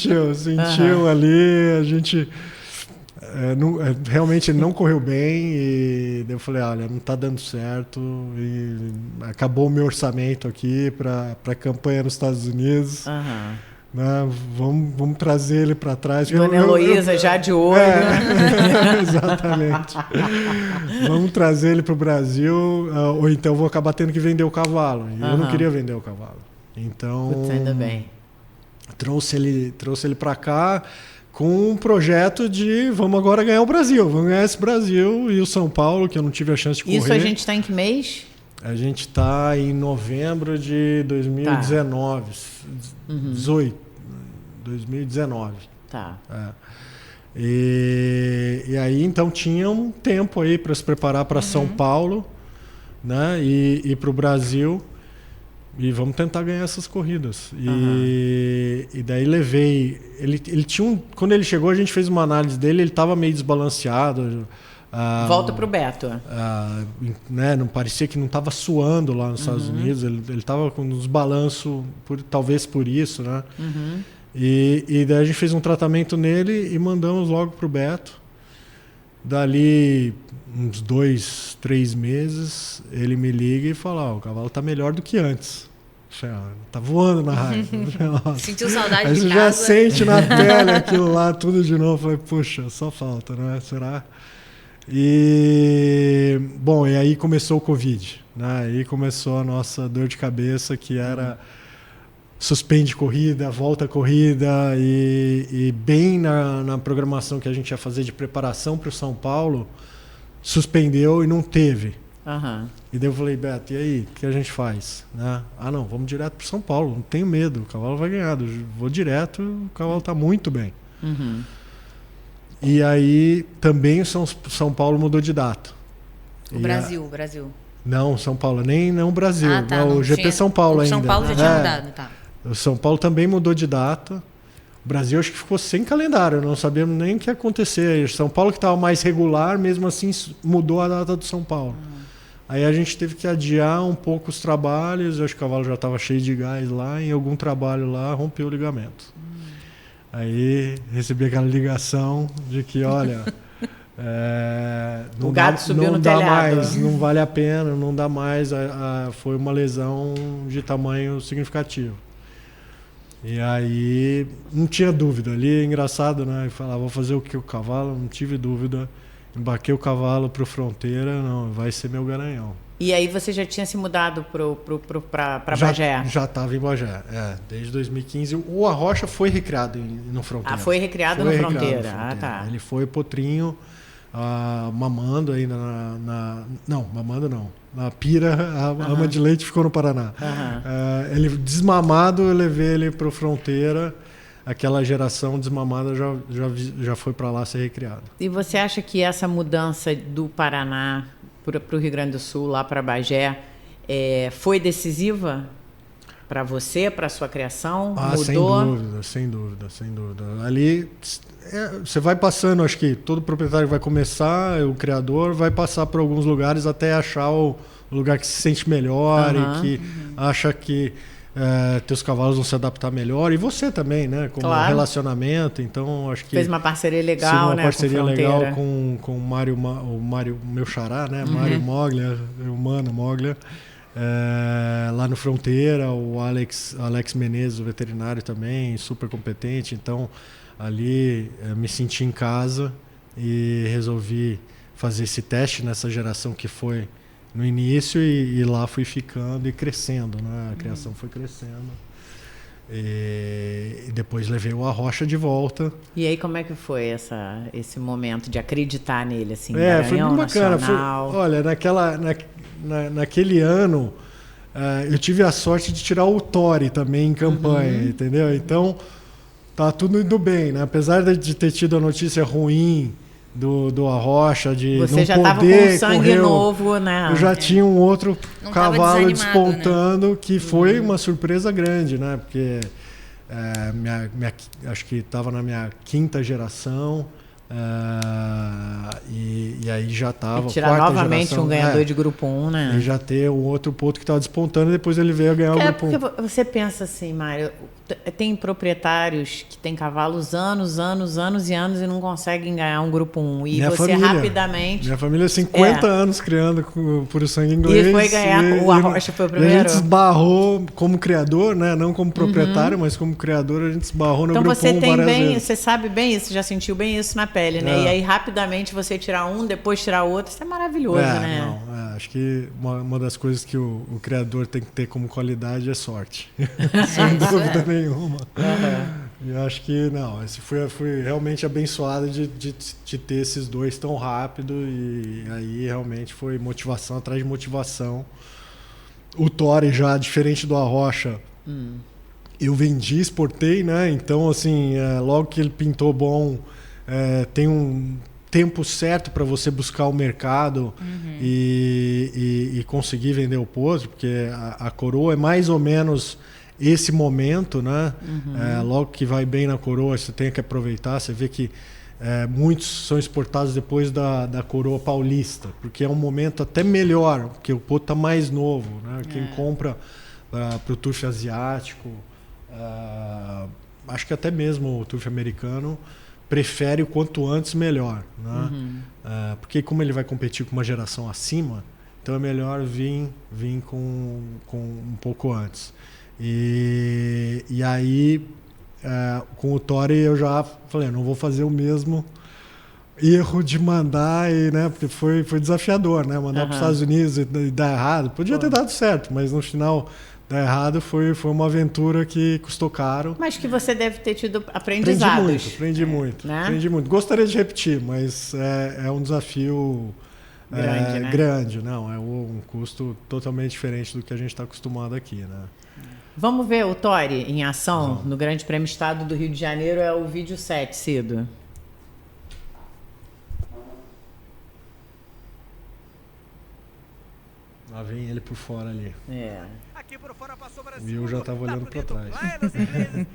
sentiu. Ali, a gente realmente ele não correu bem e eu falei, olha, não está dando certo e acabou o meu orçamento aqui para a campanha nos Estados Unidos. Né? Vamos trazer ele para trás. Dona Heloísa já de olho. Exatamente. Vamos trazer ele para o Brasil, ou então vou acabar tendo que vender o cavalo. E eu não queria vender o cavalo. Então, Putz, ainda bem. Trouxe ele para cá com um projeto de vamos agora ganhar o Brasil. Vamos ganhar esse Brasil e o São Paulo, que eu não tive a chance de correr. Isso a gente está em que mês? A gente está em novembro de 2019. 2019. Tá. E aí, então, tinha um tempo aí para se preparar para São Paulo, né? E para o Brasil. E vamos tentar ganhar essas corridas. E daí levei... Ele tinha quando ele chegou, a gente fez uma análise dele, ele estava meio desbalanceado. Volta pro Beto. Né, não parecia que não estava suando lá nos Estados Unidos. Ele estava com uns balanços, talvez por isso, né? E daí a gente fez um tratamento nele e mandamos logo pro Beto. Dali uns 2, 3 meses, ele me liga e fala, o cavalo tá melhor do que antes. Tá voando na raiva. Sentiu saudade aí de você casa. já sente na pele aquilo lá, tudo de novo. Falei, puxa, só falta, né? Será? E aí começou o Covid, né? Aí começou a nossa dor de cabeça, que era suspende corrida, volta corrida, e bem na programação que a gente ia fazer de preparação para o São Paulo, suspendeu e não teve. E daí eu falei, Beto, e aí, o que a gente faz? Né? Não, vamos direto para São Paulo, não tenho medo, o cavalo vai ganhar, vou direto, o cavalo está muito bem. E aí também o São Paulo mudou de data. O Brasil. Não, São Paulo, não o Brasil. Tá, o GP São Paulo ainda. São Paulo já tinha mudado, tá. O São Paulo também mudou de data. O Brasil acho que ficou sem calendário, não sabíamos nem o que ia acontecer. São Paulo que estava mais regular, mesmo assim mudou a data do São Paulo. Aí a gente teve que adiar um pouco os trabalhos, acho que o cavalo já estava cheio de gás lá, em algum trabalho lá rompeu o ligamento. Aí recebi aquela ligação de que, olha, o gato subiu no telhado. Mais, não vale a pena, não dá mais, foi uma lesão de tamanho significativo. E aí não tinha dúvida, ali é engraçado, né? Eu falava, vou fazer o que o cavalo, não tive dúvida embarquei o cavalo pro Fronteira, não, vai ser meu garanhão. E aí você já tinha se mudado para Bagé? Já estava em Bagé, desde 2015. O Arrocha foi recriado no Fronteira. Foi recriado no Fronteira. Tá. Ele foi potrinho, mamando ainda mamando não. Na Pira, a ama de leite ficou no Paraná. Ele desmamado, eu levei ele pro Fronteira. Aquela geração desmamada já foi para lá ser recriado. E você acha que essa mudança do Paraná para o Rio Grande do Sul, lá para Bagé, foi decisiva para você, para a sua criação? Mudou? Sem dúvida. Ali você vai passando, acho que todo proprietário vai começar, o criador vai passar por alguns lugares até achar o lugar que se sente melhor e que acha que teus cavalos vão se adaptar melhor, e você também, né? Como relacionamento, então acho que fez uma parceria legal, uma parceria legal com o Mário, meu xará, né? Mário Moglia, o Mano Moglia, lá no Fronteira, o Alex Menezes, o veterinário também, super competente, então ali me senti em casa e resolvi fazer esse teste nessa geração que foi no início e lá fui ficando e crescendo, né? A criação foi crescendo. E depois levei o Arrocha de volta. E aí como é que foi esse momento de acreditar nele, assim? Foi muito bacana. Olha, naquele ano eu tive a sorte de tirar o Tori também em campanha, entendeu? Então tá tudo indo bem, né? Apesar de ter tido a notícia ruim do Arrocha, de você não já estava com sangue novo, né? Eu já tinha um outro cavalo despontando, né? Que foi uma surpresa grande, né? Porque acho que estava na minha 5ª geração, e aí já estava tirar novamente geração, um ganhador de grupo 1, né? E já ter um outro ponto que estava despontando, e depois ele veio a ganhar o grupo 1. Porque você pensa assim, Mário, tem proprietários que têm cavalos anos e não conseguem ganhar um grupo 1. E minha você família, rapidamente... Minha família 50 anos criando por sangue inglês. E foi ganhar, o Arrocha foi o primeiro. A gente esbarrou como criador, né? Não como proprietário, mas como criador a gente esbarrou no grupo 1 várias vezes. Então você sabe bem isso, já sentiu bem isso na pele, né? E aí rapidamente você tirar um, depois tirar outro, isso é maravilhoso, né? Acho que uma das coisas que o criador tem que ter como qualidade é sorte. Sem dúvida nenhuma. Eu acho que fui realmente abençoado de ter esses dois tão rápido, e aí realmente foi motivação atrás de motivação. O Tori, já diferente do Arrocha, eu vendi, exportei, né? Então, assim, logo que ele pintou bom, tem um tempo certo para você buscar o mercado e conseguir vender o potro, porque a coroa é mais ou menos esse momento, né? Logo que vai bem na coroa, você tem que aproveitar. Você vê que muitos são exportados depois da coroa paulista, porque é um momento até melhor, porque o potro está mais novo, né? Quem compra para o turf asiático, acho que até mesmo o turf americano, prefere o quanto antes melhor, né? Porque como ele vai competir com uma geração acima, então é melhor vir com um pouco antes. E aí com o Tori eu já falei, não vou fazer o mesmo erro de mandar, né? Porque foi desafiador, né? Mandar para os Estados Unidos e dar errado. Podia ter dado certo, mas no final dar errado foi uma aventura que custou caro. Mas que você deve ter tido aprendizados. Aprendi muito. Gostaria de repetir, mas é um desafio grande. Não, é um custo totalmente diferente do que a gente está acostumado aqui, né? Vamos ver o Tori em ação no Grande Prêmio Estado do Rio de Janeiro, é o vídeo 7, Cido. Lá vem ele por fora ali. Aqui por fora passou para e eu já estava olhando para trás.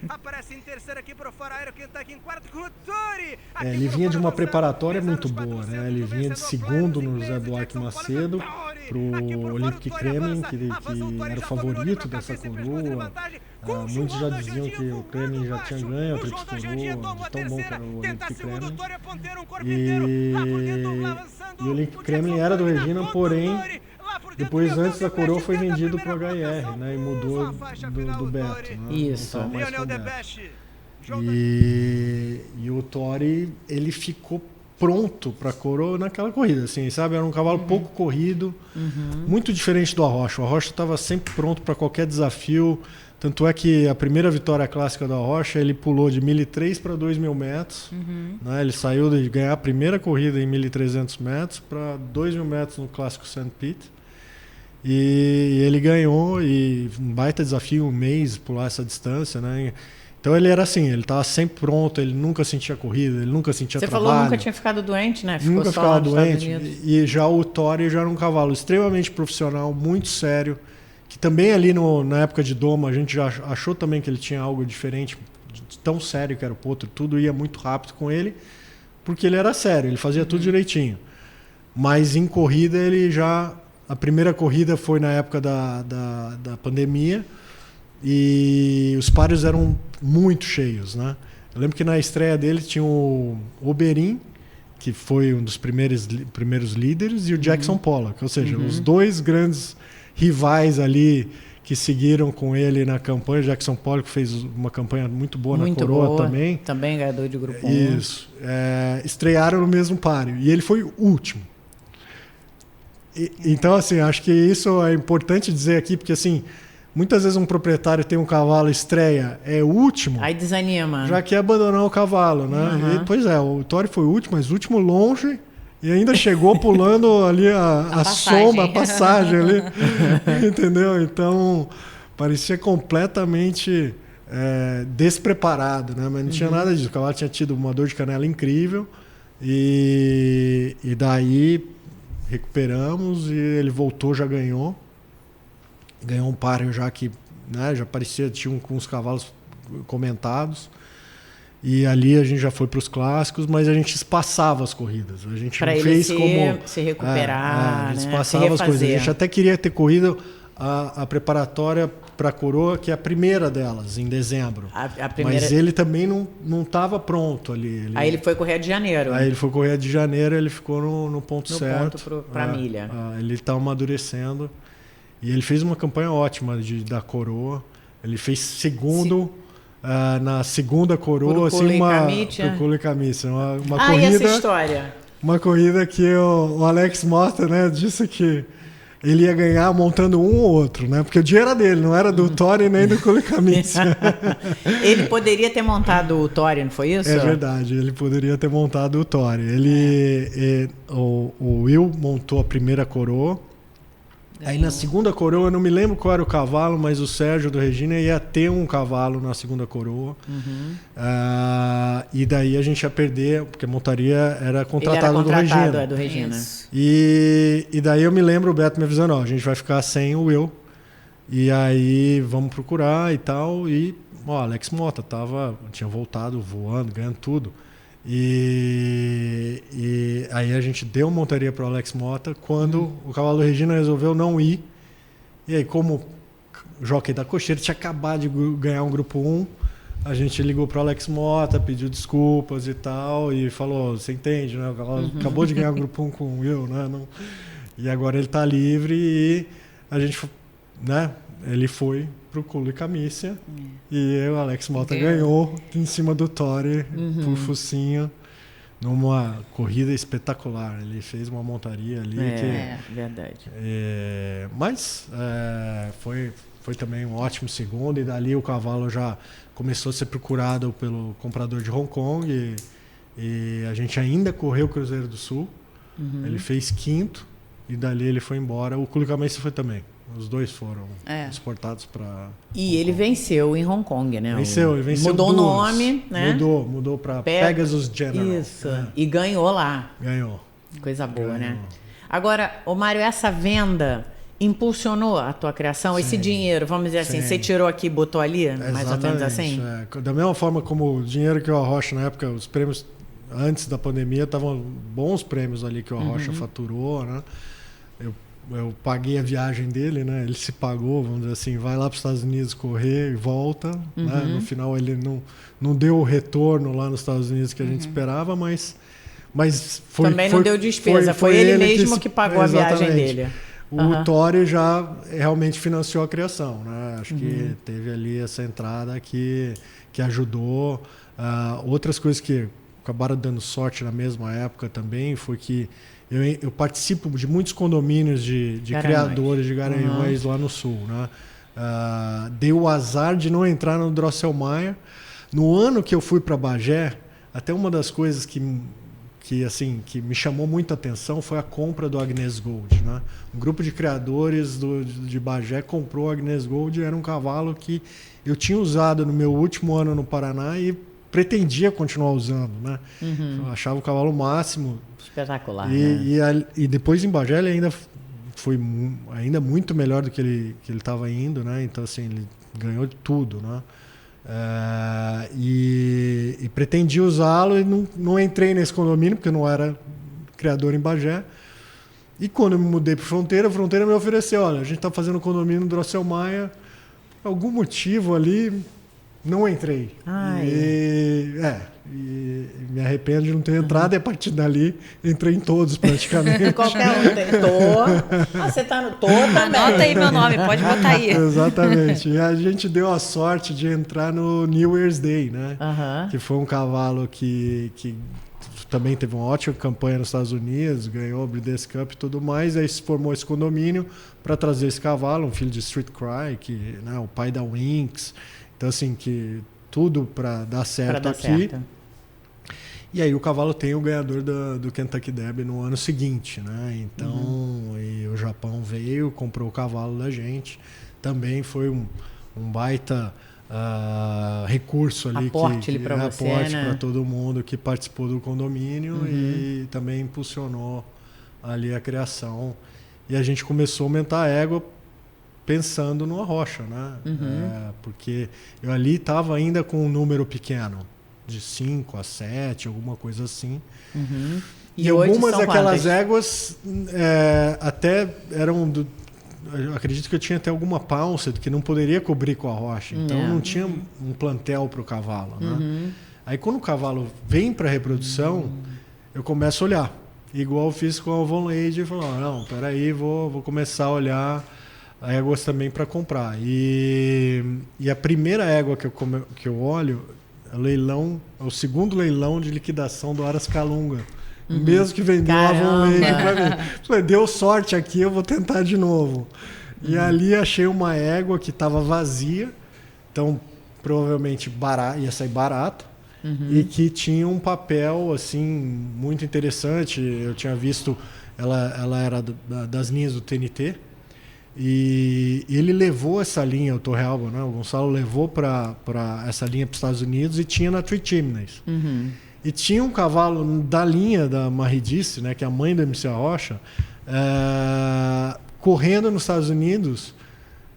Aparece em terceira aqui por fora, Aero que está aqui em quarto com o Tori. Ele vinha de uma preparatória muito boa, né? Ele vinha de segundo no José Buarque Macedo pro Olympic Kremlin, que era o favorito dessa coroa. Muitos já diziam que o Kremlin já tinha ganho a Tríplice Coroa, de tão bom que era o Olympic Kremlin. E o Olympic Kremlin era do Regina, porém depois, antes da coroa, foi vendido para o HR, né? E mudou do Beto. Né? Isso. Não mais com o Beto. E o Tori, ele ficou pronto para coroa naquela corrida, assim, sabe? Era um cavalo pouco corrido, muito diferente do Arrocha. O Arrocha estava sempre pronto para qualquer desafio. Tanto é que a primeira vitória clássica do Arrocha, ele pulou de 1.300 para 2.000 metros. Né? Ele saiu de ganhar a primeira corrida em 1.300 metros para 2.000 metros no Clássico St. Pete. E ele ganhou, e um baita desafio, um mês, pular essa distância, né? Então ele era assim, ele estava sempre pronto, ele nunca sentia corrida, ele nunca sentia trabalho. Você falou que nunca tinha ficado doente, né? Ficou nunca só ficava nos doente. Estados Unidos. E já o Tory já era um cavalo extremamente profissional, muito sério, que também ali na época de Doma a gente já achou também que ele tinha algo diferente, de tão sério que era o potro, tudo ia muito rápido com ele, porque ele era sério, ele fazia tudo direitinho. Mas em corrida ele já... A primeira corrida foi na época da pandemia e os páreos eram muito cheios, né? Eu lembro que na estreia dele tinha o Oberyn, que foi um dos primeiros líderes, e o Jackson Pollock, ou seja, os dois grandes rivais ali que seguiram com ele na campanha. O Jackson Pollock fez uma campanha muito boa na coroa também. Também ganhador de grupo 1. Isso. Estrearam no mesmo páreo e ele foi o último. Então, assim, acho que isso é importante dizer aqui, porque, assim, muitas vezes um proprietário tem um cavalo, estreia, é o último. Aí desanima. Já quer abandonar o cavalo, né? E, pois é, o Tory foi o último, mas o último longe, e ainda chegou pulando ali a sombra, a passagem ali. Entendeu? Então, parecia completamente despreparado, né? Mas não tinha nada disso. O cavalo tinha tido uma dor de canela incrível, e daí... recuperamos e ele voltou, já ganhou um páreo já que, né, já parecia, tinha com os cavalos comentados, e ali a gente já foi para os clássicos, mas a gente espaçava as corridas, a gente pra não fez como se recuperar, a gente né? espaçava as coisas, a gente até queria ter corrido a preparatória para a coroa, que é a primeira delas, em dezembro. A primeira... Mas ele também não estava pronto ali. Aí ele foi correr de janeiro. Aí ele foi correr de janeiro, ele ficou no ponto certo. No ponto para a milha. Ele está amadurecendo. E ele fez uma campanha ótima da coroa. Ele fez segundo na segunda coroa. Assim, Procula e Camícia. Uma corrida, e essa história? Uma corrida que o Alex Mota, né, disse que ele ia ganhar montando um ou outro, né? Porque o dinheiro era dele, não era do Tory nem do Kulikamica. Ele poderia ter montado o Tory, não foi isso? É verdade, ele poderia ter montado o Tory. O Will montou a primeira coroa. Aí na segunda coroa, eu não me lembro qual era o cavalo, mas o Sérgio do Regina ia ter um cavalo na segunda coroa. E daí a gente ia perder, porque a montaria era contratado do Regina. Do Regina. E daí eu me lembro o Beto me avisando, a gente vai ficar sem o Will. E aí vamos procurar e tal. E Alex Mota tinha voltado voando, ganhando tudo. E aí a gente deu montaria para o Alex Mota quando o cavalo do Regina resolveu não ir. E aí, como o jockey da cocheira tinha acabado de ganhar um grupo 1, a gente ligou para o Alex Mota, pediu desculpas e tal, e falou, você entende, né? O cavalo acabou de ganhar o grupo 1 com o Will, né? E agora ele está livre, e a gente, né? Ele foi pro Culo e Camícia, e o Alex Mota ganhou em cima do Tory por focinho, numa corrida espetacular. Ele fez uma montaria ali verdade. Mas foi também um ótimo segundo, e dali o cavalo já começou a ser procurado pelo comprador de Hong Kong, e a gente ainda correu o Cruzeiro do Sul. Ele fez quinto, e dali ele foi embora. O Culo e Camícia foi também. Os dois foram exportados para... E ele venceu em Hong Kong, né? Ele venceu mudou o nome, né? Mudou para Pegasus General. Isso. E ganhou lá. Ganhou. Coisa boa, né? Agora, Mário, essa venda impulsionou a tua criação? Sim. Esse dinheiro, vamos dizer assim, você tirou aqui e botou ali? Mais ou menos assim? Da mesma forma como o dinheiro que o Arrocha, na época, os prêmios antes da pandemia, estavam bons prêmios ali que o Arrocha faturou, né? Eu paguei a viagem dele, né? Ele se pagou, vamos dizer assim, vai lá para os Estados Unidos correr e volta. Né? No final ele não deu o retorno lá nos Estados Unidos que a gente esperava, mas foi... Também não deu despesa, foi ele mesmo que pagou a viagem dele. O Tory já realmente financiou a criação, né? Acho que teve ali essa entrada que ajudou. Outras coisas que acabaram dando sorte na mesma época também, foi que eu participo de muitos condomínios de criadores de garanhões lá no sul, né? Dei o azar de não entrar no Drosselmeyer. No ano que eu fui para Bagé, até uma das coisas que me chamou muita atenção foi a compra do Agnes Gold, né? Um grupo de criadores de Bagé comprou o Agnes Gold, era um cavalo que eu tinha usado no meu último ano no Paraná e pretendia continuar usando, né? Eu achava o cavalo máximo. Espetacular. E depois em Bagé ele ainda foi muito melhor do que ele estava indo, né? Então assim, ele ganhou de tudo, né? E pretendi usá-lo e não entrei nesse condomínio porque eu não era criador em Bagé. E quando eu me mudei para a Fronteira me ofereceu, olha, a gente está fazendo condomínio no Drosselmeyer, por algum motivo ali não entrei. E me arrependo de não ter entrado, e a partir dali entrei em todos praticamente. Qualquer um tentou. Você tá no todo também. Anota aí meu nome, pode botar aí. Exatamente. E a gente deu a sorte de entrar no New Year's Day, né? Que foi um cavalo que também teve uma ótima campanha nos Estados Unidos, ganhou o Breeders' Cup e tudo mais, aí se formou esse condomínio para trazer esse cavalo, um filho de Street Cry, né, o pai da Winx. Então, assim, que tudo para dar certo aqui. E aí o cavalo tem o ganhador do Kentucky Derby no ano seguinte, né? Então, e o Japão veio, comprou o cavalo da gente. Também foi um baita recurso ali. Aporte para você, aporte, né? para todo mundo que participou do condomínio e também impulsionou ali a criação. E a gente começou a aumentar a égua pensando no Arrocha, né? Porque eu ali estava ainda com um número pequeno, de 5 a 7, alguma coisa assim. E algumas daquelas éguas até eram eu acredito que eu tinha até alguma Pounced que não poderia cobrir com a Arrocha. Então não tinha um plantel para o cavalo, né? Aí quando o cavalo vem para a reprodução, eu começo a olhar. Igual eu fiz com a Von Lady, e falei, não, peraí, vou começar a olhar éguas também para comprar. E a primeira égua que eu olho é o segundo leilão de liquidação do Aras Calunga. Mesmo que vendeu a Von Lady para mim. Falei, deu sorte aqui, eu vou tentar de novo. E ali achei uma égua que estava vazia, então provavelmente ia sair barato, e que tinha um papel assim muito interessante. Eu tinha visto, ela era das linhas do TNT, e ele levou essa linha, o Torrealba, né? O Gonçalo levou para essa linha para os Estados Unidos e tinha na Three Chimneys. E tinha um cavalo da linha da Maridice, né, que é a mãe da MC Arrocha, correndo nos Estados Unidos,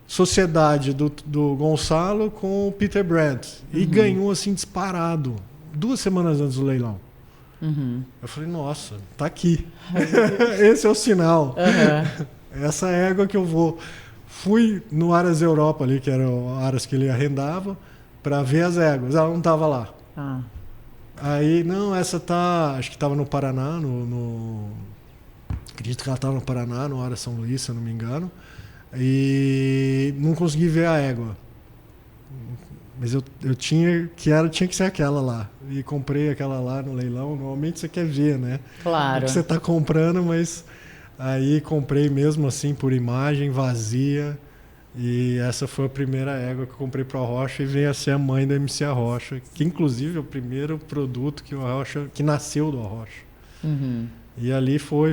sociedade do Gonçalo com o Peter Brandt. E ganhou assim disparado, 2 semanas antes do leilão. Eu falei, nossa, tá aqui. Esse é o sinal. Essa égua que eu vou. Fui no Aras Europa ali, que era o Aras que ele arrendava, para ver as éguas. Ela não estava lá. Aí, não, essa tá. Acho que estava no Paraná, acredito que ela estava no Paraná, no Aras São Luís, se eu não me engano. E não consegui ver a égua. Mas eu tinha que ser aquela lá. E comprei aquela lá no leilão. Normalmente você quer ver, né? Claro. O que você está comprando, mas aí comprei mesmo assim por imagem, vazia. E essa foi a primeira égua que eu comprei para o Arrocha e veio a ser a mãe da MC Arrocha, que inclusive é o primeiro produto que nasceu do Arrocha. E ali fui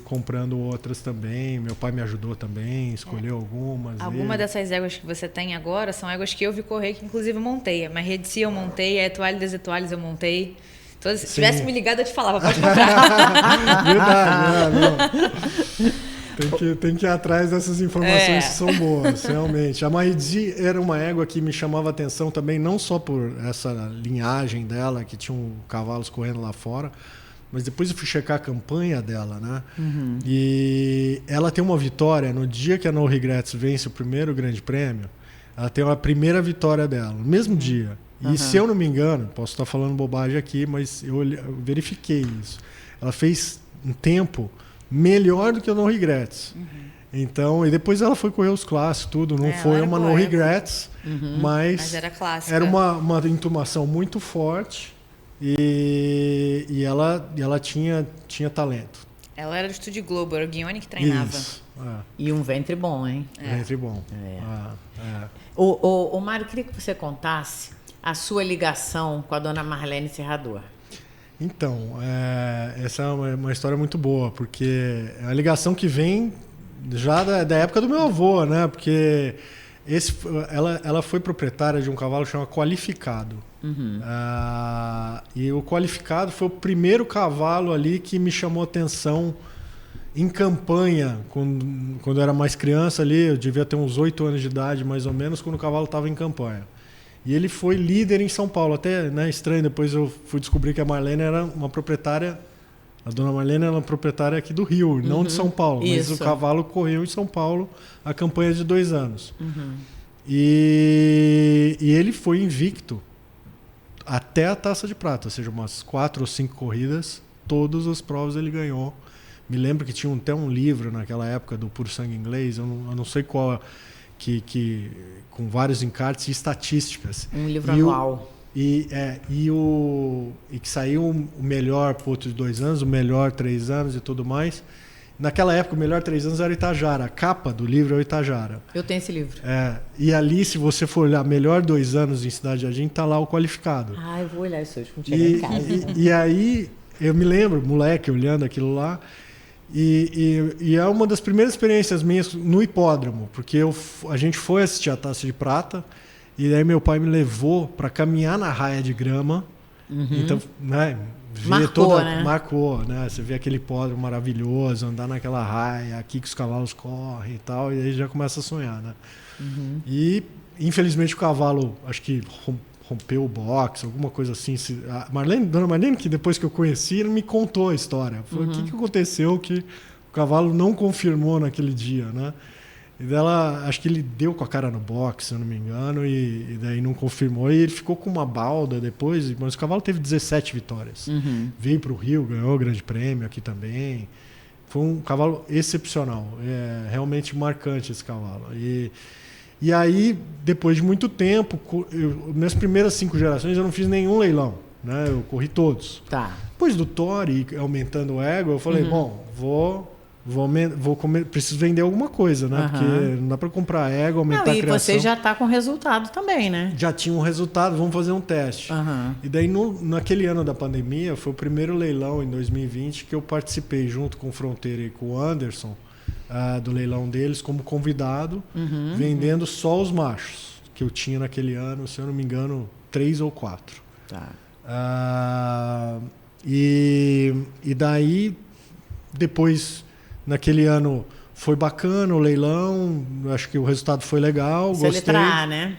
comprando outras também. Meu pai me ajudou também, escolheu algumas. Algumas dessas éguas que você tem agora são éguas que eu vi correr, que inclusive eu montei. A Marredici eu montei, a Etoile des Etoiles eu montei. Então, se tivesse me ligado, eu te falava, pode comprar. Verdade, não. Tem que ir atrás dessas informações que são boas, realmente. A Maridici era uma égua que me chamava a atenção também, não só por essa linhagem dela, que tinha cavalos correndo lá fora, mas depois eu fui checar a campanha dela, né? E ela tem uma vitória, no dia que a No Regrets vence o primeiro grande prêmio, ela tem a primeira vitória dela, no mesmo dia. E se eu não me engano, posso estar falando bobagem aqui, mas eu verifiquei isso. Ela fez um tempo melhor do que o No Regrets. Então, e depois ela foi correr os clássicos, tudo. Não foi uma No Regrets, mas era clássica. Era uma intumação muito forte E ela tinha talento. Ela era do Estúdio Globo, era o Guione que treinava. Isso. E um ventre bom, hein? Ventre bom. O Mário, queria que você contasse a sua ligação com a dona Marlene Serrador. Então, essa é uma história muito boa, porque é uma ligação que vem já da época do meu avô, né? Porque ela foi proprietária de um cavalo chamado Qualificado. E o Qualificado foi o primeiro cavalo ali que me chamou a atenção em campanha, quando eu era mais criança ali, eu devia ter uns 8 anos de idade, mais ou menos, quando o cavalo estava em campanha. E ele foi líder em São Paulo, até, né, estranho, depois eu fui descobrir que a Marlene era uma proprietária, a dona Marlene era uma proprietária aqui do Rio, não de São Paulo, mas o cavalo correu em São Paulo a campanha de 2 anos. E ele foi invicto até a Taça de Prata, ou seja, umas 4 ou 5 corridas, todas as provas ele ganhou. Me lembro que tinha até um livro naquela época do Puro Sangue Inglês, eu não sei qual, que com vários encartes e estatísticas. Um livro anual. E que saiu o melhor potro de 2 anos, o melhor 3 anos e tudo mais. Naquela época, o melhor 3 anos era o Itajara. A capa do livro é o Itajara. Eu tenho esse livro. E ali, se você for olhar melhor 2 anos em Cidade Jardim, tá lá o Qualificado. Eu vou olhar isso hoje quando chegar em casa. E aí, eu me lembro, moleque, olhando aquilo lá. E é uma das primeiras experiências minhas no hipódromo, porque a gente foi assistir a Taça de Prata, e aí meu pai me levou para caminhar na raia de grama. Então, né, marcou, né? Você vê aquele hipódromo maravilhoso, andar naquela raia, aqui que os cavalos correm e tal, e aí já começa a sonhar, né? E infelizmente o cavalo, acho que rompeu o box, alguma coisa assim. A dona Marlene, que depois que eu conheci, me contou a história. Falou, o que aconteceu que o cavalo não confirmou naquele dia, né? E dela, acho que ele deu com a cara no box, se eu não me engano, e daí não confirmou. E ele ficou com uma balda depois, mas o cavalo teve 17 vitórias. Veio para o Rio, ganhou o Grande Prêmio aqui também. Foi um cavalo excepcional. É realmente marcante esse cavalo. E aí, depois de muito tempo, minhas primeiras 5 gerações eu não fiz nenhum leilão, né? Eu corri todos. Depois do Tori aumentando o ego, eu falei, bom, preciso vender alguma coisa, né? Porque não dá para comprar ego, aumentar a criação. E você já está com resultado também, né? Já tinha um resultado, vamos fazer um teste. E daí, naquele ano da pandemia, foi o primeiro leilão em 2020 que eu participei junto com o Fronteira e com o Anderson, do leilão deles como convidado, vendendo só os machos que eu tinha naquele ano, se eu não me engano, 3 ou 4. E daí, depois, naquele ano, foi bacana o leilão, acho que o resultado foi legal, gostei. Letra A, né?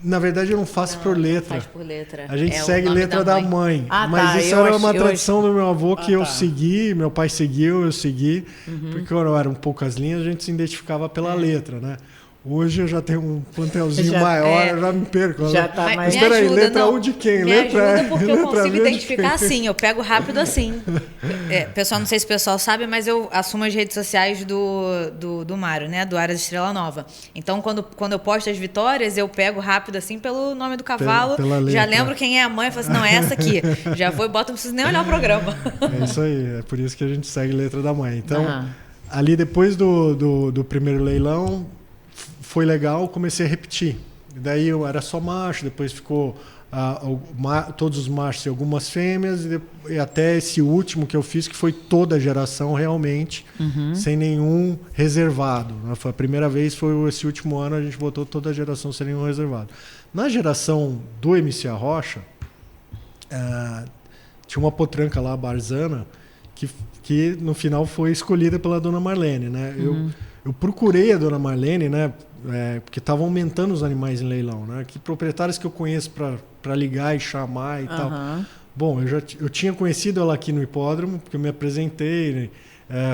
Na verdade, eu não faço por letra. Faz por letra. A gente segue letra da mãe. Mas isso era uma tradição do meu avô que eu segui, meu pai seguiu, eu segui. Porque quando eram poucas linhas, a gente se identificava pela letra, né? Hoje eu já tenho um plantelzinho maior, eu já me perco. Já tá mais... Mas peraí, letra U de quem? Me ajuda porque eu consigo identificar assim, eu pego rápido assim. Pessoal, não sei se o pessoal sabe, mas eu assumo as redes sociais do Mário, né? Do Aras Estrela Nova. Então, quando eu posto as vitórias, eu pego rápido assim pelo nome do cavalo, já lembro quem é a mãe, e falo assim, não, é essa aqui. Já vou e boto, não preciso nem olhar o programa. É isso aí, é por isso que a gente segue letra da mãe. Então, ali depois do primeiro leilão, foi legal, comecei a repetir. Daí eu era só macho, depois ficou todos os machos e algumas fêmeas, e até esse último que eu fiz, que foi toda a geração realmente, sem nenhum reservado. Foi a primeira vez, foi esse último ano, a gente botou toda a geração sem nenhum reservado. Na geração do MC Arrocha, tinha uma potranca lá, a Barzana, que no final foi escolhida pela dona Marlene, né? Eu procurei a dona Marlene, né? Porque estavam aumentando os animais em leilão, né? Que proprietários que eu conheço para ligar e chamar e tal. Bom, eu tinha conhecido ela aqui no hipódromo, porque eu me apresentei,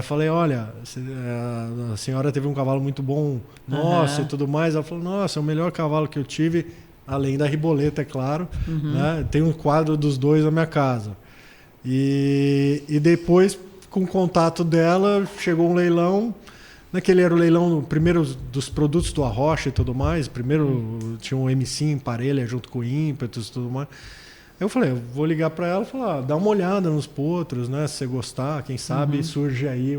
falei, olha, a senhora teve um cavalo muito bom, nossa, e tudo mais. Ela falou, nossa, é o melhor cavalo que eu tive, além da riboleta, é claro. Né? Tem um quadro dos dois na minha casa. E depois, com o contato dela, chegou um leilão. Naquele era o leilão, primeiro dos produtos do Arrocha e tudo mais. Primeiro tinha um MC em parelha junto com o Ímpetus e tudo mais. Eu falei, eu vou ligar para ela e falar, dá uma olhada nos potros, né? Se você gostar, quem sabe surge aí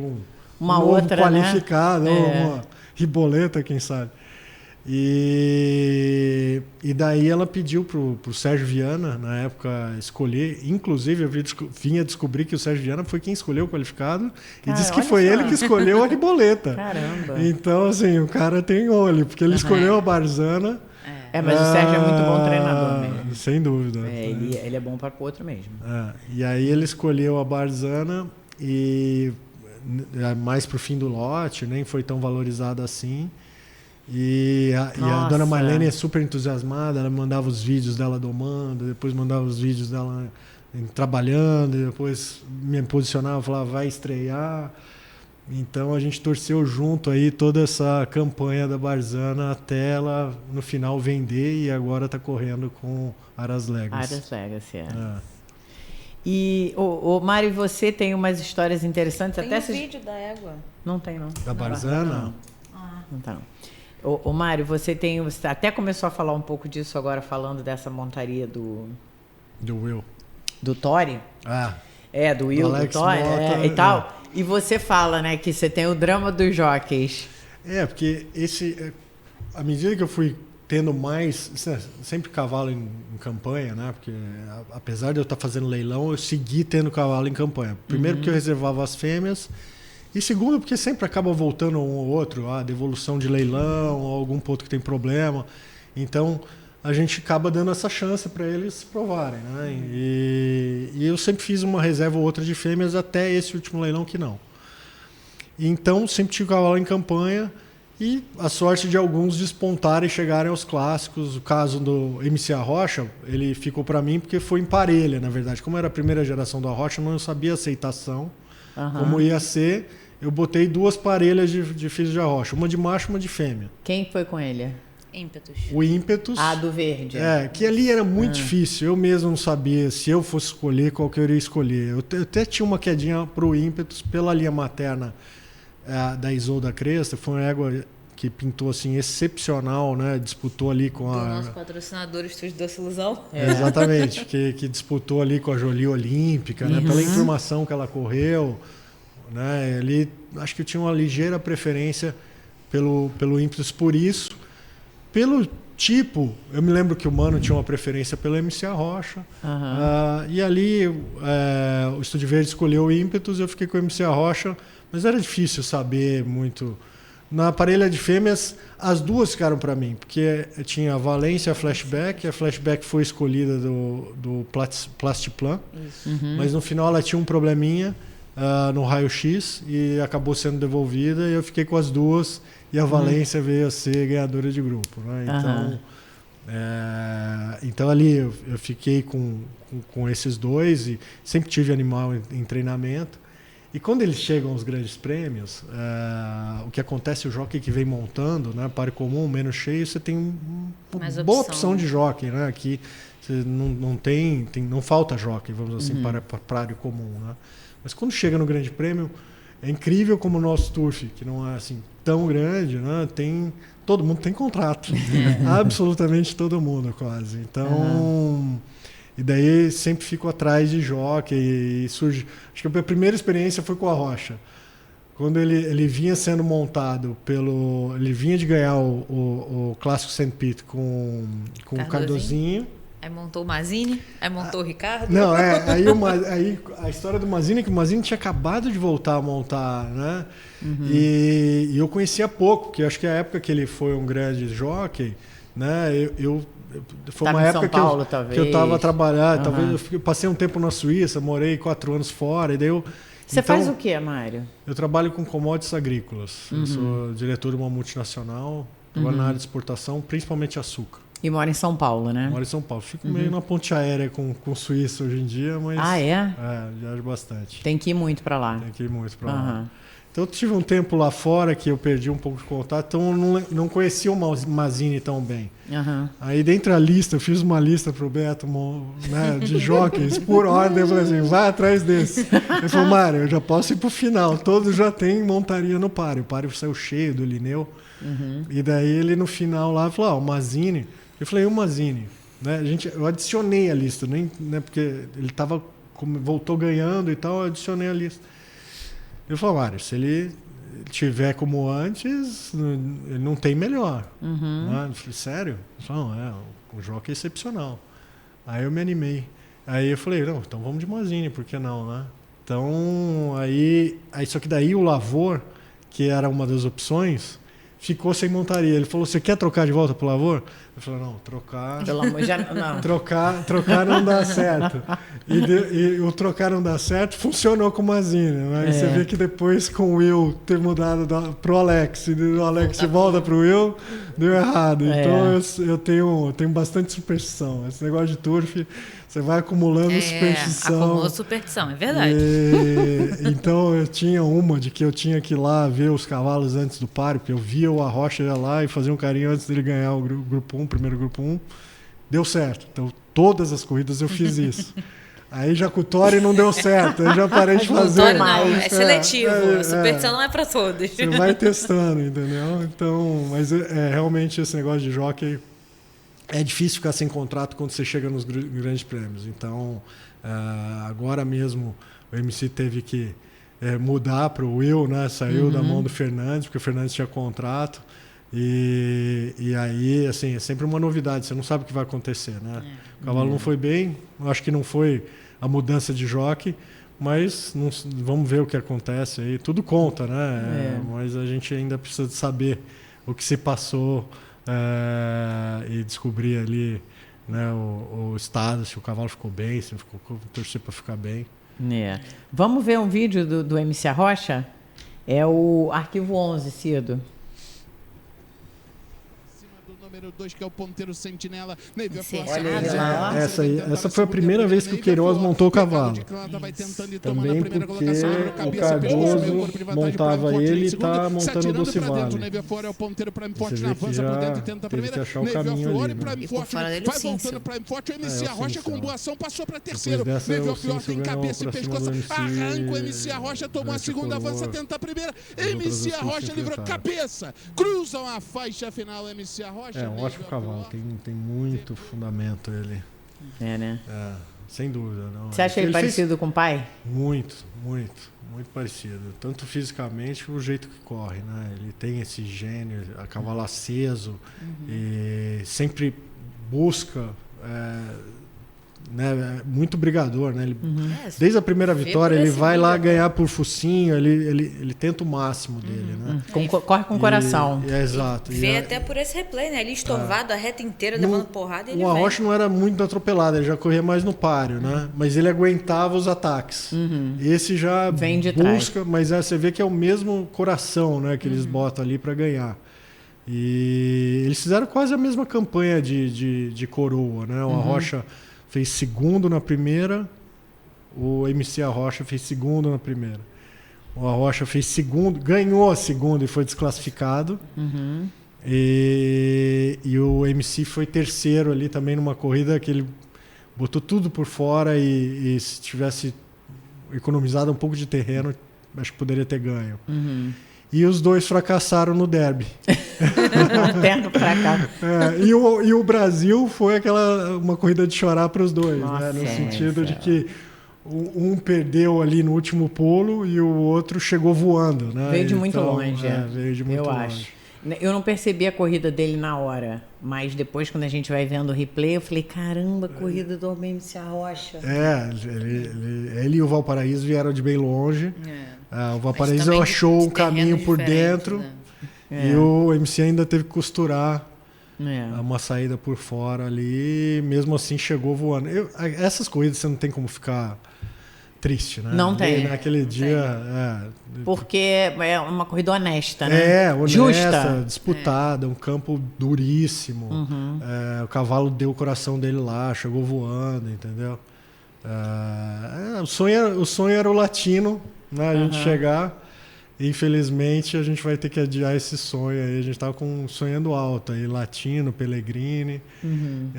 uma novo outra, qualificado, né? uma riboleta, quem sabe. E daí ela pediu pro Sérgio Viana, na época, escolher. Inclusive, eu vinha descobrir que o Sérgio Viana foi quem escolheu o qualificado e disse que foi ele que escolheu a riboleta. Caramba! Então, assim, o cara tem olho, porque ele escolheu a Barzana. Mas o Sérgio é muito bom treinador mesmo. Sem dúvida. Ele é bom para o outro mesmo. E aí ele escolheu a Barzana e mais pro fim do lote, nem foi tão valorizada assim. E a dona Marlene é super entusiasmada, ela mandava os vídeos dela domando, depois mandava os vídeos dela trabalhando, e depois me posicionava, falava, vai estrear. Então a gente torceu junto aí toda essa campanha da Barzana até ela no final vender e agora está correndo com Aras Legacy. Aras Legacy, E, Mário, você tem umas histórias interessantes. Tem até vídeo da égua. Não tem, não. Da Barzana? Não tá, não. Mário, você até começou a falar um pouco disso agora, falando dessa montaria do Will. Do Tori. Do Will, do Tori e tal. E você fala, né, que você tem o drama dos jockeys. Porque à medida que eu fui tendo mais, sempre cavalo em campanha, né? Porque apesar de eu estar fazendo leilão, eu segui tendo cavalo em campanha. Primeiro porque eu reservava as fêmeas. E segundo, porque sempre acaba voltando um ou outro, devolução de leilão, ou algum ponto que tem problema. Então, a gente acaba dando essa chance para eles se provarem, né? E eu sempre fiz uma reserva ou outra de fêmeas até esse último leilão que não. Então, sempre tive cavalo em campanha e a sorte de alguns despontarem e chegarem aos clássicos. O caso do MC Arrocha, ele ficou para mim porque foi em parelha, na verdade. Como era a primeira geração do Arrocha, eu não sabia a aceitação. Como ia ser, eu botei 2 parelhas de filhos de Arrocha, uma de macho e uma de fêmea. Quem foi com ele? Ímpetus. O Ímpetus. Do verde. Que ali era muito difícil, eu mesmo não sabia se eu fosse escolher qual que eu iria escolher. Eu até tinha uma quedinha pro Ímpetus pela linha materna da Isolda Cresta, foi uma égua que pintou assim excepcional, né? Disputou ali com do nosso patrocinador Estúdio Doce Ilusão. Exatamente, que disputou ali com a Jolie Olímpica, né? Pela informação que ela correu, né? Ali acho que eu tinha uma ligeira preferência pelo Ímpetus por isso. Pelo tipo, eu me lembro que o Mano tinha uma preferência pelo MC Arrocha. E ali o Estúdio Verde escolheu o Ímpetus, eu fiquei com o MC Arrocha, mas era difícil saber muito. Na parelha de fêmeas, as duas ficaram para mim, porque tinha a Valência e a Flashback foi escolhida do Plastiplan, mas no final ela tinha um probleminha no raio-x e acabou sendo devolvida e eu fiquei com as duas e a Valência veio a ser ganhadora de grupo, né? Então ali eu fiquei com esses dois e sempre tive animal em treinamento. E quando eles chegam aos grandes prêmios, o que acontece, o jockey que vem montando, né, páreo comum, menos cheio, você tem uma boa opção de jockey, né? Aqui você não falta jockey, vamos assim, para páreo comum, né? Mas quando chega no grande prêmio, é incrível como o nosso turf, que não é assim tão grande, né? Todo mundo tem contrato, absolutamente todo mundo quase. Então e daí sempre fico atrás de jockey e surge. Acho que a primeira experiência foi com a Rocha. Quando ele vinha sendo montado ele vinha de ganhar o Clássico St. Pete com o Cardozinho. Aí montou o Mazini, aí montou o Ricardo. Não, aí a história do Mazini, que o Mazini tinha acabado de voltar a montar, né? E eu conhecia pouco, porque acho que a época que ele foi um grande jockey, né? Foi uma época que eu estava trabalhando, talvez eu passei um tempo na Suíça, morei 4 anos fora, e daí Você faz o que, Mário? Eu trabalho com commodities agrícolas. Eu sou diretor de uma multinacional, trabalho na área de exportação, principalmente açúcar. E mora em São Paulo, né? Moro em São Paulo. Fico meio na ponte aérea com Suíça hoje em dia, mas... viajo bastante. Tem que ir muito para lá. Tem que ir muito para lá. Então eu tive um tempo lá fora que eu perdi um pouco de contato, então eu não conhecia o Mazini tão bem. Aí dentro da lista, eu fiz uma lista pro Beto, né, de jockeys, por ordem, eu falei assim, vai atrás desse. Ele falou, Mário, eu já posso ir pro final, todos já tem montaria no páreo. O páreo saiu cheio do Lineu. E daí ele no final lá falou, o Mazini. Eu falei, o Mazini? né? Eu adicionei a lista, nem, né, porque ele voltou ganhando e tal, eu adicionei a lista. Ele falou, Mário, se ele tiver como antes, ele não tem melhor. Né? Eu falei, sério? Ele falou, o jockey é excepcional. Aí eu me animei. Aí eu falei, não, então vamos de Mazini, por que não, né? Então, aí só que daí o Lavor, que era uma das opções, ficou sem montaria. Ele falou, você quer trocar de volta pro Lavor? Eu falei, não, trocar... Pelo amor de Deus, não. Trocar não dá certo. E o trocar não dá certo funcionou com o Mazini. Né? Você vê que depois com o Will ter mudado pro Alex, e o Alex volta pro Will, deu errado. Então eu tenho bastante superstição. Esse negócio de turf, você vai acumulando superstição. Acumulou superstição, é verdade. Então eu tinha uma de que eu tinha que ir lá ver os cavalos antes do páreo, porque eu via o Arrocha ia lá e fazia um carinho antes dele ganhar o grupo 1, primeiro grupo 1. Deu certo. Então todas as corridas eu fiz isso. Aí já com o Tori não deu certo, eu já parei de fazer. Não, é seletivo, a superstição não é para todos. Você vai testando, entendeu? Então, mas realmente esse negócio de jockey é difícil ficar sem contrato quando você chega nos grandes prêmios. Então, agora mesmo o MC teve que mudar para o Will, né? Saiu da mão do Fernandes, porque o Fernandes tinha contrato. E aí, assim, é sempre uma novidade, você não sabe o que vai acontecer, né? O cavalo não foi bem, acho que não foi a mudança de jockey, mas vamos ver o que acontece aí. Tudo conta, né? Mas a gente ainda precisa de saber o que se passou e descobrir ali, né, o estado, se o cavalo ficou bem, se ficou, torcer para ficar bem. Vamos ver um vídeo do MC Arrocha? É o Arquivo 11, Cido. Número 2, que é o ponteiro Sentinela. Essa foi a primeira vez que o Queiroz montou o cavalo. Também porque o Cardoso montava ele e está montando o Docival. Você vê que já teve que achar o caminho ali. Vai voltando para Forte. O MC Arrocha com boa ação passou para terceiro. Neville Fior tem cabeça e pescoço. Arranca o MC Arrocha, tomou a segunda, avança, tenta a primeira. MC Arrocha livrou cabeça. Cruzam a faixa final, MC Arrocha. É um ótimo cavalo, tem muito fundamento ele. Né? Sem dúvida. Não. Você acha ele parecido com o pai? Muito parecido. Tanto fisicamente como o jeito que corre, né? Ele tem esse gênio, a cavalo aceso, e sempre busca... né, muito brigador, né? Ele, desde a primeira vitória ele vai lá ganhar por focinho, ele tenta o máximo dele, né? Corre com o coração. Exato. Vê até por esse replay, né? Ele estorvado a reta inteira, levando porrada, e ele o Arrocha não era muito atropelado, ele já corria mais no páreo, né? Mas ele aguentava os ataques. Esse já vem de busca, trás. mas você vê que é o mesmo coração, né, que eles botam ali para ganhar. E eles fizeram quase a mesma campanha de coroa, né? O Arrocha fez segundo na primeira, o MC Arrocha fez segundo na primeira. O Arrocha fez segundo, ganhou a segunda e foi desclassificado. E o MC foi terceiro ali também numa corrida que ele botou tudo por fora e se tivesse economizado um pouco de terreno, acho que poderia ter ganho. E os dois fracassaram no derby. E o Brasil foi uma corrida de chorar para os dois. Nossa, né? No sentido de que um perdeu ali no último pulo e o outro chegou voando. Né? Veio de muito longe. Veio de muito longe. Acho. Eu não percebi a corrida dele na hora, mas depois, quando a gente vai vendo o replay, eu falei, caramba, corrida do MC Arrocha. Ele e o Valparaíso vieram de bem longe. O Valparaíso achou um caminho por dentro, né? E o MC ainda teve que costurar uma saída por fora ali, mesmo assim chegou voando. Essas corridas você não tem como ficar triste, né? Não tem. Naquele dia... Porque é uma corrida honesta, né? Honesta, justa, disputada, um campo duríssimo. O cavalo deu o coração dele lá, chegou voando, entendeu? O sonho era o latino, né? A gente chegar infelizmente a gente vai ter que adiar esse sonho aí. A gente estava sonhando alto aí, Latino, Pellegrini.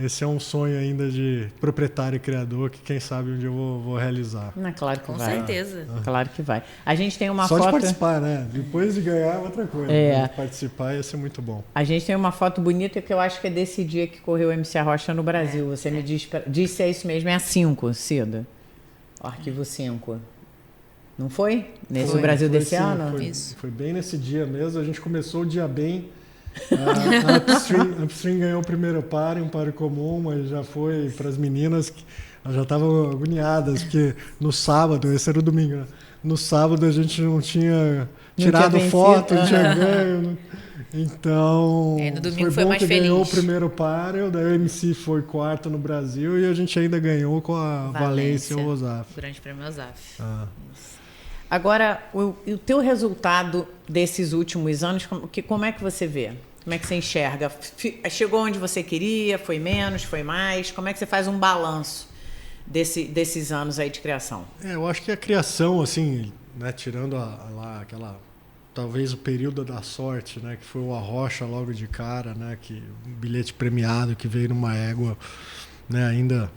Esse é um sonho ainda de proprietário e criador que quem sabe um dia eu vou realizar. Claro que Com vai. certeza. Claro que vai. A gente tem uma Só foto... de participar, né? Depois de ganhar é outra coisa. De participar ia ser muito bom. A gente tem uma foto bonita que eu acho que é desse dia que correu o MC Arrocha no Brasil. Você me disse se é isso mesmo, é a 5, Cida. O arquivo 5. Não foi? Nesse Brasil desse ano? Foi bem nesse dia mesmo. A gente começou o dia bem. A Upstream ganhou o primeiro páreo, um páreo comum, mas já foi para as meninas que elas já estavam agoniadas, porque no sábado, esse era o domingo, né? No sábado a gente não tinha tirado foto, não tinha ganho. Então, no domingo foi bom mais que feliz. ganhou o primeiro páreo, daí o MC foi quarto no Brasil e a gente ainda ganhou com a Valência e o Osaf. Grande Prêmio Osaf. Agora, o teu resultado desses últimos anos, como é que você vê? Como é que você enxerga? Chegou onde você queria? Foi menos? Foi mais? Como é que você faz um balanço desses anos aí de criação? Eu acho que a criação, assim, né, tirando aquela... Talvez o período da sorte, né, que foi o Arrocha logo de cara, né, que um bilhete premiado que veio numa égua, né, ainda...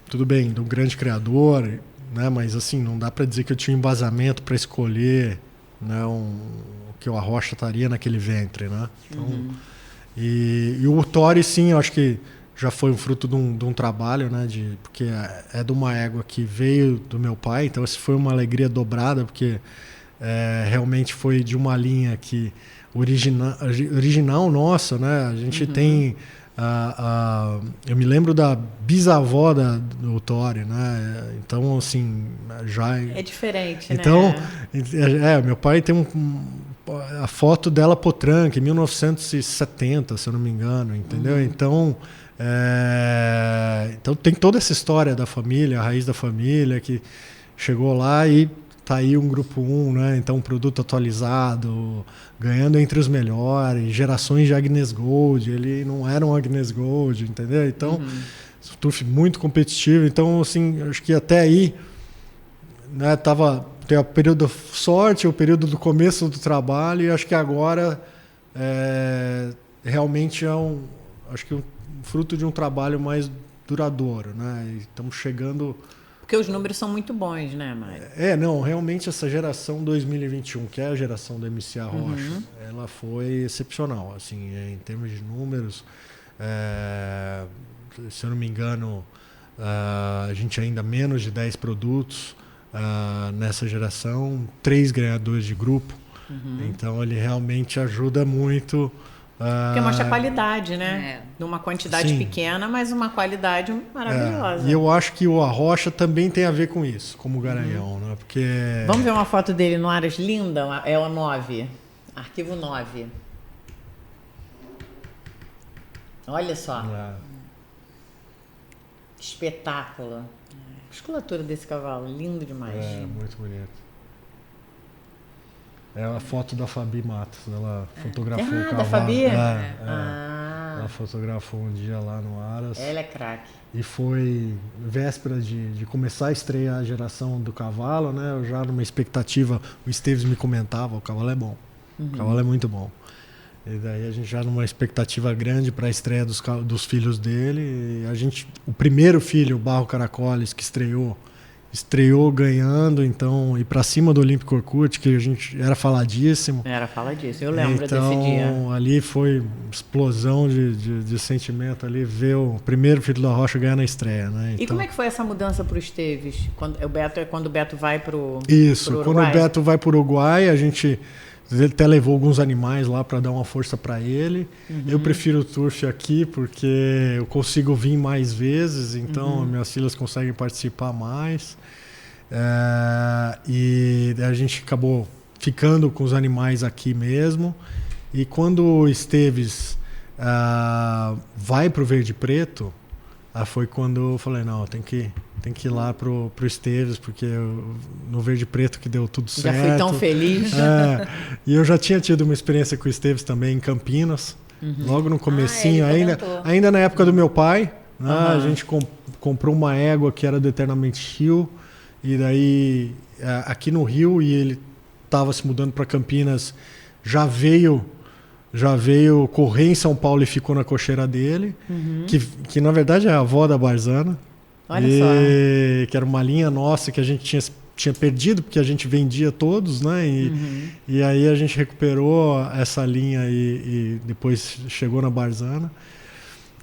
Tudo bem, de um grande criador... Né, mas assim, não dá para dizer que eu tinha embasamento para escolher, né, que o Arrocha estaria naquele ventre, né? Então, e o Torre, sim, eu acho que já foi um fruto de um trabalho, né, porque é de uma égua que veio do meu pai, então isso foi uma alegria dobrada, porque realmente foi de uma linha que original nossa, né? A gente tem... eu me lembro da bisavó do Torre, né? Então, assim, já... É diferente, então, né? Meu pai tem a foto dela potranca, em 1970, se eu não me engano, entendeu? Então tem toda essa história da família, a raiz da família, que chegou lá e tá aí um grupo 1, né? Então um produto atualizado, ganhando entre os melhores, gerações de Agnes Gold, ele não era um Agnes Gold, entendeu? Então, turf muito competitivo, então assim, acho que até aí, né, tem o período da sorte, o período do começo do trabalho, e acho que agora realmente acho que um fruto de um trabalho mais duradouro, né? E estamos chegando... Porque os números são muito bons, né, Mário? Não, realmente essa geração 2021, que é a geração do MC Arrocha, ela foi excepcional, assim, em termos de números. Se eu não me engano, a gente ainda menos de 10 produtos nessa geração, 3 ganhadores de grupo. Então ele realmente ajuda muito. Porque mostra a qualidade, né? Numa quantidade pequena, mas uma qualidade maravilhosa. E eu acho que o Arrocha também tem a ver com isso, como o Garanhão, né? Porque... Vamos ver uma foto dele no Aras linda? É o 9. Arquivo 9. Olha só. Espetáculo. A musculatura desse cavalo, lindo demais. Muito bonito. É a foto da Fabi Matos, ela fotografou o cavalo. Da Fabi? Ela fotografou um dia lá no Aras. Ela é craque. E foi véspera de começar a estrear a geração do cavalo, né? Eu já numa expectativa, o Esteves me comentava, o cavalo é bom, o cavalo é muito bom. E daí a gente já numa expectativa grande para a estreia dos filhos dele. E o primeiro filho, o Barro Caracoles, que estreou ganhando, então, e para cima do Olímpico Orkut, que a gente era faladíssimo. Eu lembro desse dia. Então, ali foi explosão de sentimento ali, ver o primeiro filho da Arrocha ganhar na estreia, né? Então, e como é que foi essa mudança para o Esteves? Quando o Beto vai para o Isso, quando o Beto vai para o Uruguai, a gente até levou alguns animais lá para dar uma força para ele. Eu prefiro o turf aqui porque eu consigo vir mais vezes, então minhas filhas conseguem participar mais. E a gente acabou ficando com os animais aqui mesmo. E quando o Esteves vai para o Verde Preto, foi quando eu falei, não, tem que ir lá pro Esteves, porque no Verde Preto que deu tudo certo. Já fui tão feliz. E eu já tinha tido uma experiência com o Esteves também em Campinas, logo no comecinho, ainda na época do meu pai, né? A gente comprou uma égua que era do Eternamente Rio, e daí aqui no Rio, e ele estava se mudando para Campinas, já veio correr em São Paulo e ficou na cocheira dele, que na verdade é a avó da Barzana. Olha só. Que era uma linha nossa que a gente tinha perdido, porque a gente vendia todos, né? E aí a gente recuperou essa linha e depois chegou na Barzana.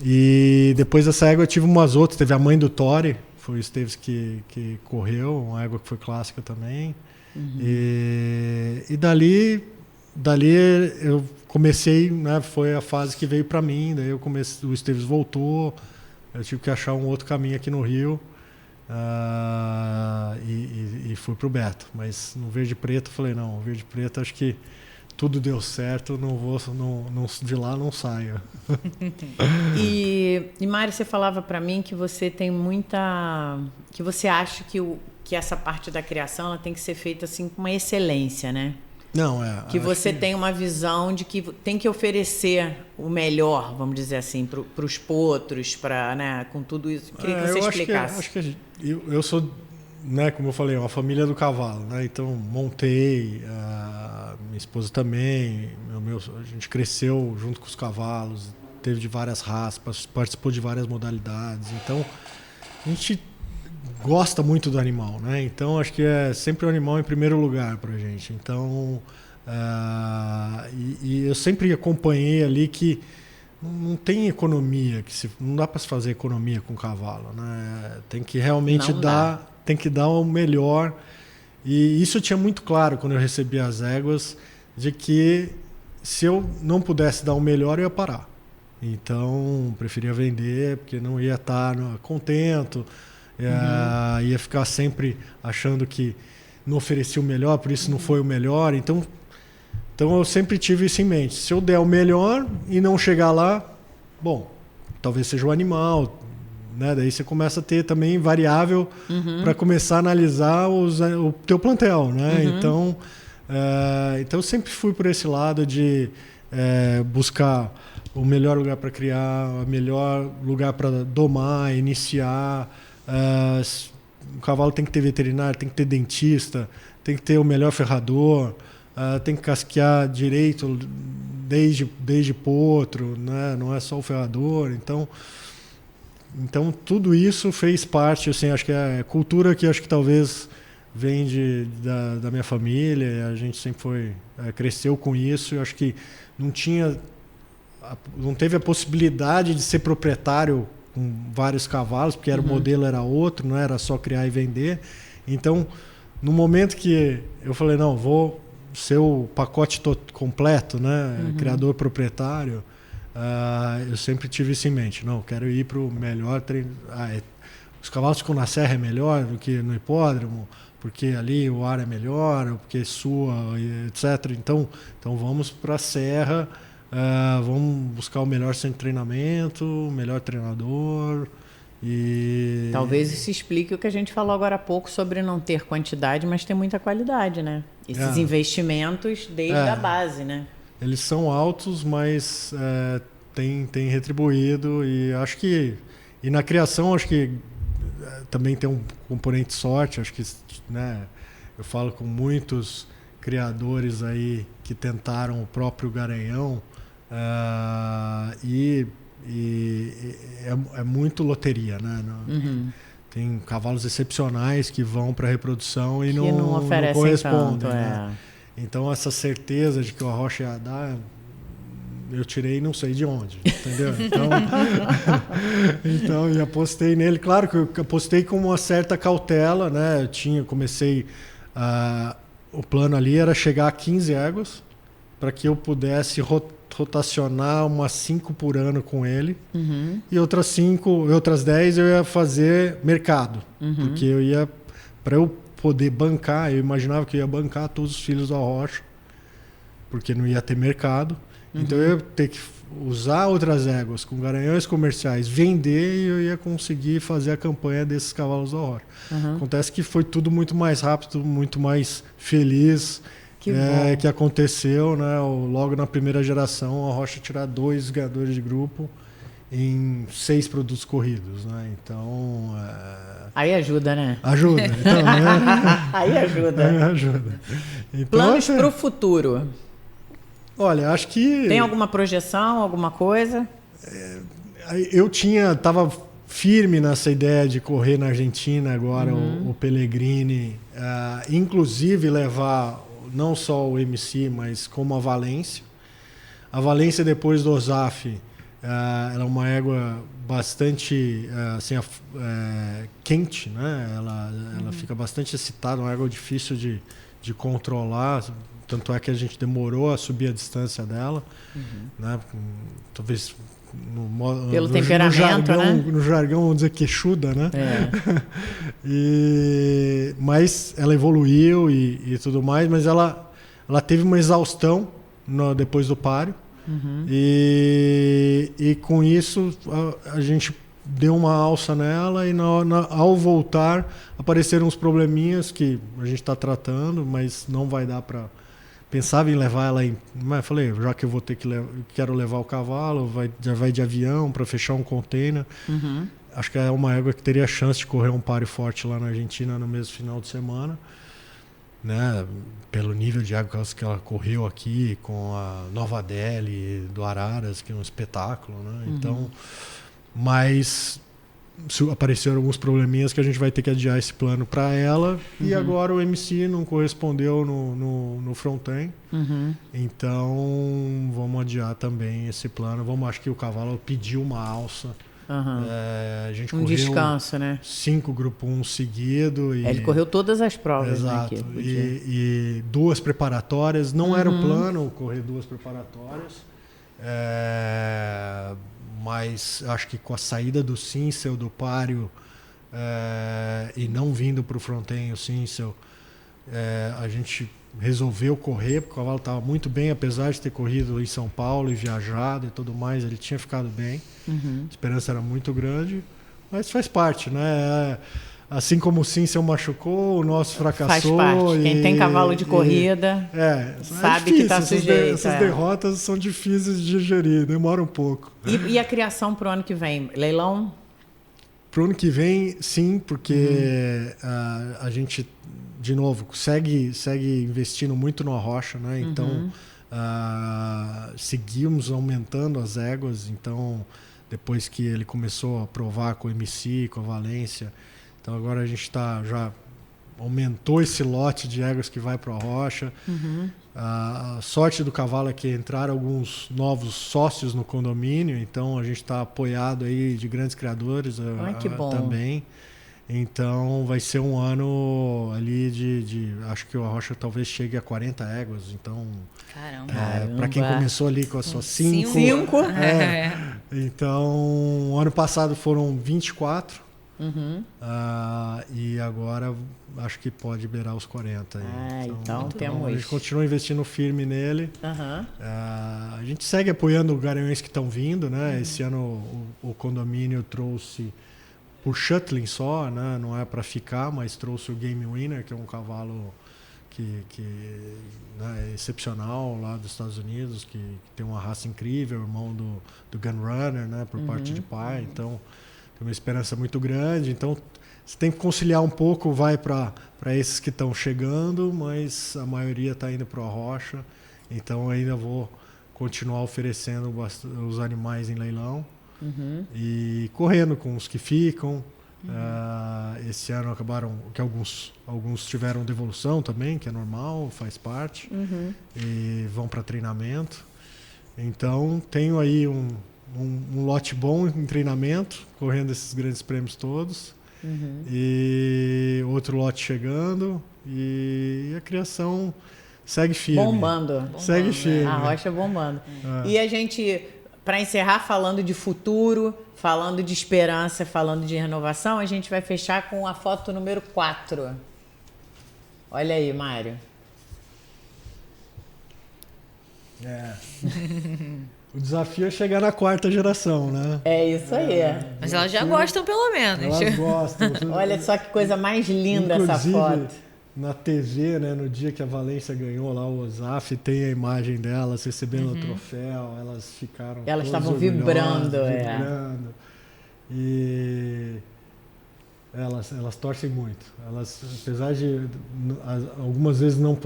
E depois dessa égua eu tive umas outras. Teve a mãe do Tori, foi o Esteves que correu, uma égua que foi clássica também. E dali eu comecei, né? Foi a fase que veio para mim. Daí o Esteves voltou, eu tive que achar um outro caminho aqui no Rio. E fui pro Beto, mas no Verde e Preto eu falei, não, Verde e Preto acho que tudo deu certo, de lá não saio. E Mário, você falava para mim que você tem que você acha que essa parte da criação ela tem que ser feita assim com uma excelência, né? Não, que você tem uma visão de que tem que oferecer o melhor, vamos dizer assim, para os potros, né, com tudo isso. Queria que você explicasse. Acho que eu sou, né, como eu falei, uma família do cavalo, né? Então montei, minha esposa também, a gente cresceu junto com os cavalos, teve de várias raças, participou de várias modalidades. Então a gente gosta muito do animal, né? Então acho que é sempre o animal em primeiro lugar pra gente. Então e eu sempre acompanhei ali que não tem economia, não dá para se fazer economia com cavalo, né? Tem que realmente tem que dar o melhor. E isso eu tinha muito claro quando eu recebi as éguas, de que se eu não pudesse dar o melhor, eu ia parar. Então preferia vender, porque não ia estar contento. Ia ficar sempre achando que não oferecia o melhor, por isso não foi o melhor. Então eu sempre tive isso em mente. Se eu der o melhor e não chegar lá, bom, talvez seja o animal, né? Daí você começa a ter também variável para começar a analisar o teu plantel, né? Então eu sempre fui por esse lado de buscar o melhor lugar para criar, o melhor lugar para domar, iniciar. O cavalo tem que ter veterinário, tem que ter dentista, tem que ter o melhor ferrador, tem que casquear direito desde potro, né? Não é só o ferrador. Então tudo isso fez parte, assim, acho que é cultura que acho que talvez vem da minha família. A gente sempre cresceu com isso. Eu acho que não teve a possibilidade de ser proprietário com vários cavalos, porque o modelo era outro, não era só criar e vender. Então, no momento que eu falei, não, vou ser o pacote completo, né? Criador proprietário, eu sempre tive isso em mente. Não, quero ir para o melhor treino. Os cavalos ficam na serra é melhor do que no hipódromo, porque ali o ar é melhor, porque sua, etc. Então vamos para a serra. Vamos buscar o melhor centro de treinamento, o melhor treinador. E talvez isso explique o que a gente falou agora há pouco sobre não ter quantidade, mas ter muita qualidade, né? Esses investimentos desde a base, né? Eles são altos, mas tem retribuído. E acho que na criação acho que também tem um componente de sorte. Acho que, né, eu falo com muitos criadores aí que tentaram o próprio Garanhão. É muito loteria, né? Tem cavalos excepcionais que vão para reprodução e não correspondem. Tanto, né? Então essa certeza de que o Arrocha ia dar, eu tirei não sei de onde, entendeu? Então eu apostei nele. Claro que eu apostei com uma certa cautela, né? Comecei o plano ali era chegar a 15 éguas para que eu pudesse rotacionar umas 5 por ano com ele. E outras 10 eu ia fazer mercado. Porque para eu poder bancar, eu imaginava que eu ia bancar todos os filhos do Arrocha, porque não ia ter mercado. Então eu ia ter que usar outras éguas com garanhões comerciais, vender, e eu ia conseguir fazer a campanha desses cavalos do Arrocha. Acontece que foi tudo muito mais rápido, muito mais feliz. Que aconteceu, né? Logo na primeira geração, a Arrocha tirar 2 ganhadores de grupo em 6 produtos corridos, né? Então... Aí ajuda, né? Ajuda. Então, né? Aí ajuda. Aí ajuda. Então, planos para o futuro? Olha, acho que... Tem alguma projeção, alguma coisa? Eu estava firme nessa ideia de correr na Argentina agora, o Pellegrini, inclusive levar não só o MC, mas como a Valência. A Valência, depois do Osaf, ela é uma égua bastante assim, quente, né? Ela fica bastante excitada, uma égua difícil de controlar, tanto é que a gente demorou a subir a distância dela, né? Talvez pelo temperamento, no jargão, vamos dizer, queixuda, né? Mas ela evoluiu e tudo mais, mas ela teve uma exaustão depois do páreo. E com isso a gente deu uma alça nela e ao voltar apareceram uns probleminhas que a gente está tratando, mas não vai dar para... Pensava em levar ela mas eu falei, já que eu vou ter quero levar o cavalo, já vai de avião para fechar um container. Acho que é uma égua que teria chance de correr um páreo forte lá na Argentina no mesmo final de semana, né? Pelo nível de águas que ela correu aqui com a Nova Delhi do Araras, que é um espetáculo, né? Então, mas apareceram alguns probleminhas que a gente vai ter que adiar esse plano para ela. E agora o MC não correspondeu no front-end. Então vamos adiar também esse plano. Acho que o cavalo pediu uma alça. A gente correu descanso, né? 5 grupo 1 seguido. Ele correu todas as provas. Exato. Né, e 2 preparatórias. Não era o plano correr 2 preparatórias. Mas acho que com a saída do Sinsel, do páreo, e não vindo para o front-end o Sinsel, a gente resolveu correr, porque o cavalo estava muito bem, apesar de ter corrido em São Paulo e viajado e tudo mais, ele tinha ficado bem. A esperança era muito grande, mas faz parte, né? Assim como o Sinsel machucou, o nosso fracassou. Faz parte. Quem tem cavalo de corrida sabe que está sujeito. Essas derrotas são difíceis de digerir, demora um pouco. E a criação para o ano que vem? Leilão? Para o ano que vem, sim, porque a gente, de novo, segue investindo muito no arrocha, né? Então, seguimos aumentando as éguas. Então, depois que ele começou a provar com o MC, com a Valência, então agora a gente já aumentou esse lote de éguas que vai para a rocha. A sorte do cavalo é que entraram alguns novos sócios no condomínio, então a gente está apoiado aí de grandes criadores que bom. Também. Então vai ser um ano ali acho que a rocha talvez chegue a 40 éguas. Então, para quem começou ali com as suas 5. Então, ano passado foram 24. E agora acho que pode beirar os 40. Então temos. A gente continua investindo firme nele. A gente segue apoiando os garanhões que estão vindo, né? Esse ano o condomínio trouxe por shuttling só, né? Não é para ficar, mas trouxe o Game Winner, que é um cavalo que né, é excepcional lá dos Estados Unidos, que tem uma raça incrível, irmão do Gunrunner, né? Por parte de pai. Então tem uma esperança muito grande. Então você tem que conciliar um pouco, vai para esses que estão chegando, mas a maioria está indo para a rocha. Então ainda vou continuar oferecendo os animais em leilão e correndo com os que ficam. Esse ano acabaram que alguns tiveram devolução também, que é normal, faz parte, e vão para treinamento. Então tenho aí um lote bom em treinamento, correndo esses grandes prêmios todos. E outro lote chegando. E a criação segue firme. Bombando. Segue firme. A rocha bombando. E a gente, para encerrar, falando de futuro, falando de esperança, falando de renovação, a gente vai fechar com a foto número 4. Olha aí, Mário. O desafio é chegar na 4ª geração, né? É isso aí. Mas elas já gostam, pelo menos. Elas gostam. Olha só que coisa mais linda essa foto. na TV, né, no dia que a Valência ganhou lá o OSAF, tem a imagem delas recebendo o troféu, elas ficaram Elas estavam vibrando. E elas torcem muito. Elas, apesar de algumas vezes não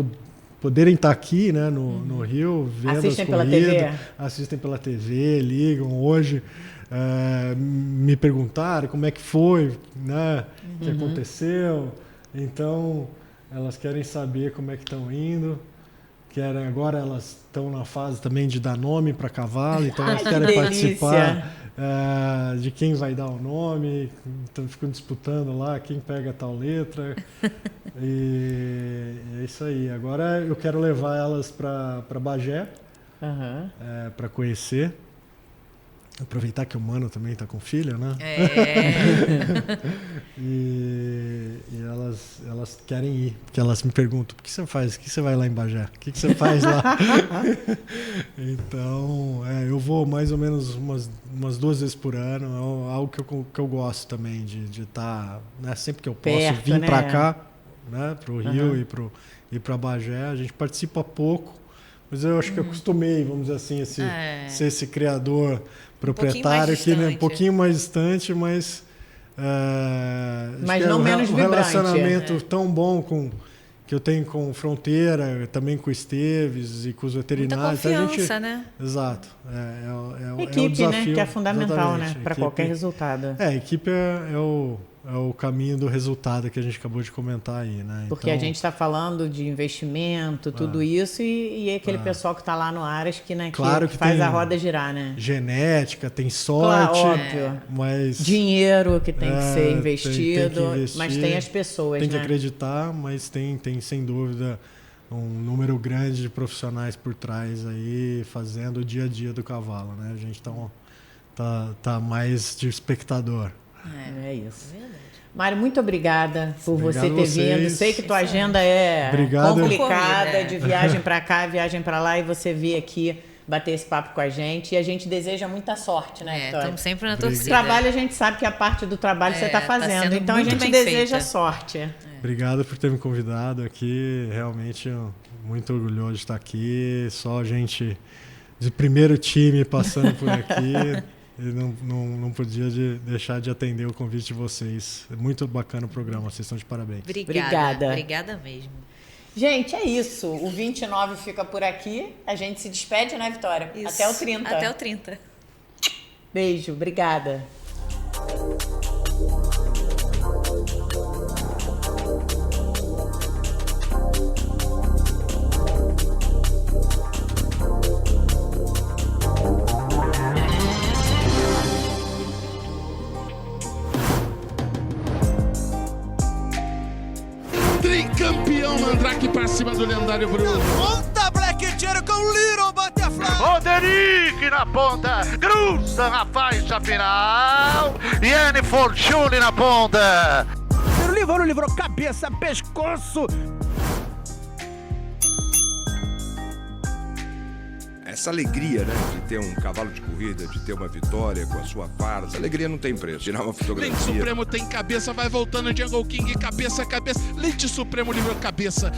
poderem estar aqui, né, no Rio, vendo assistem as corridas, pela TV? Assistem pela TV, ligam. Hoje me perguntaram como é que foi, né, o que aconteceu. Então, elas querem saber como é que estão indo. Agora elas estão na fase também de dar nome para cavalo, então elas querem participar de quem vai dar o nome, então ficam disputando lá quem pega tal letra. E é isso aí. Agora eu quero levar elas para Bagé, para conhecer. Aproveitar que o Mano também está com filha, né? E elas querem ir, porque elas me perguntam: o que você faz? O que você vai lá em Bagé? O que você faz lá? Então, eu vou mais ou menos umas 2 vezes por ano. É algo que eu gosto também de estar, né, sempre que eu posso perto, vir né? para cá, né, para o Rio e para Bagé. A gente participa pouco, mas eu acho que eu acostumei, vamos dizer assim, ser esse criador proprietário aqui, né, um pouquinho mais distante, mas não menos vibrante. Um relacionamento tão bom que eu tenho com Fronteira, também com o Esteves e com os veterinários. Muita confiança, né? Exato. Equipe, é o desafio, né? Que é fundamental, né? Para Equipe, qualquer resultado. A equipe é o caminho do resultado que a gente acabou de comentar aí, né? Porque a gente está falando de investimento, tudo isso, e aquele pessoal que está lá no Aras que, né, claro que faz a roda girar, né? Genética, tem sorte, óbvio. Mas dinheiro que tem que ser investido, tem que investir, mas tem as pessoas, tem que né? acreditar, mas tem sem dúvida um número grande de profissionais por trás aí fazendo o dia a dia do cavalo, né? A gente tá mais de espectador. É isso. Mário, muito obrigada por você ter vocês. vindo. Sei que tua agenda é Obrigado. complicada, de viagem para cá, viagem para lá, e você vir aqui bater esse papo com a gente. E a gente deseja muita sorte, né, Vitória? Estamos sempre na torcida. Trabalho, a gente sabe que a parte do trabalho você está fazendo. Então a gente deseja sorte. Obrigado por ter me convidado aqui. Realmente muito orgulhoso de estar aqui. Só gente de primeiro time passando por aqui. E não podia deixar de atender o convite de vocês. É muito bacana o programa, vocês estão de parabéns. Obrigada mesmo. Gente, é isso. O 29 fica por aqui. A gente se despede, né, Vitória? Isso. Até o 30. Até o 30. Beijo, obrigada. Tricampeão Mandrake pra cima do lendário Bruno. Ponta Black Cherry com Little Butterfly. Roderick na ponta, cruza na faixa final. Iene Fortune na ponta. Livrou cabeça, pescoço. Essa alegria, né, de ter um cavalo de corrida, de ter uma vitória com a sua farsa, alegria não tem preço. Tirar uma fotografia. Leite Supremo tem cabeça, vai voltando Jungle King, cabeça. Leite Supremo livrou cabeça.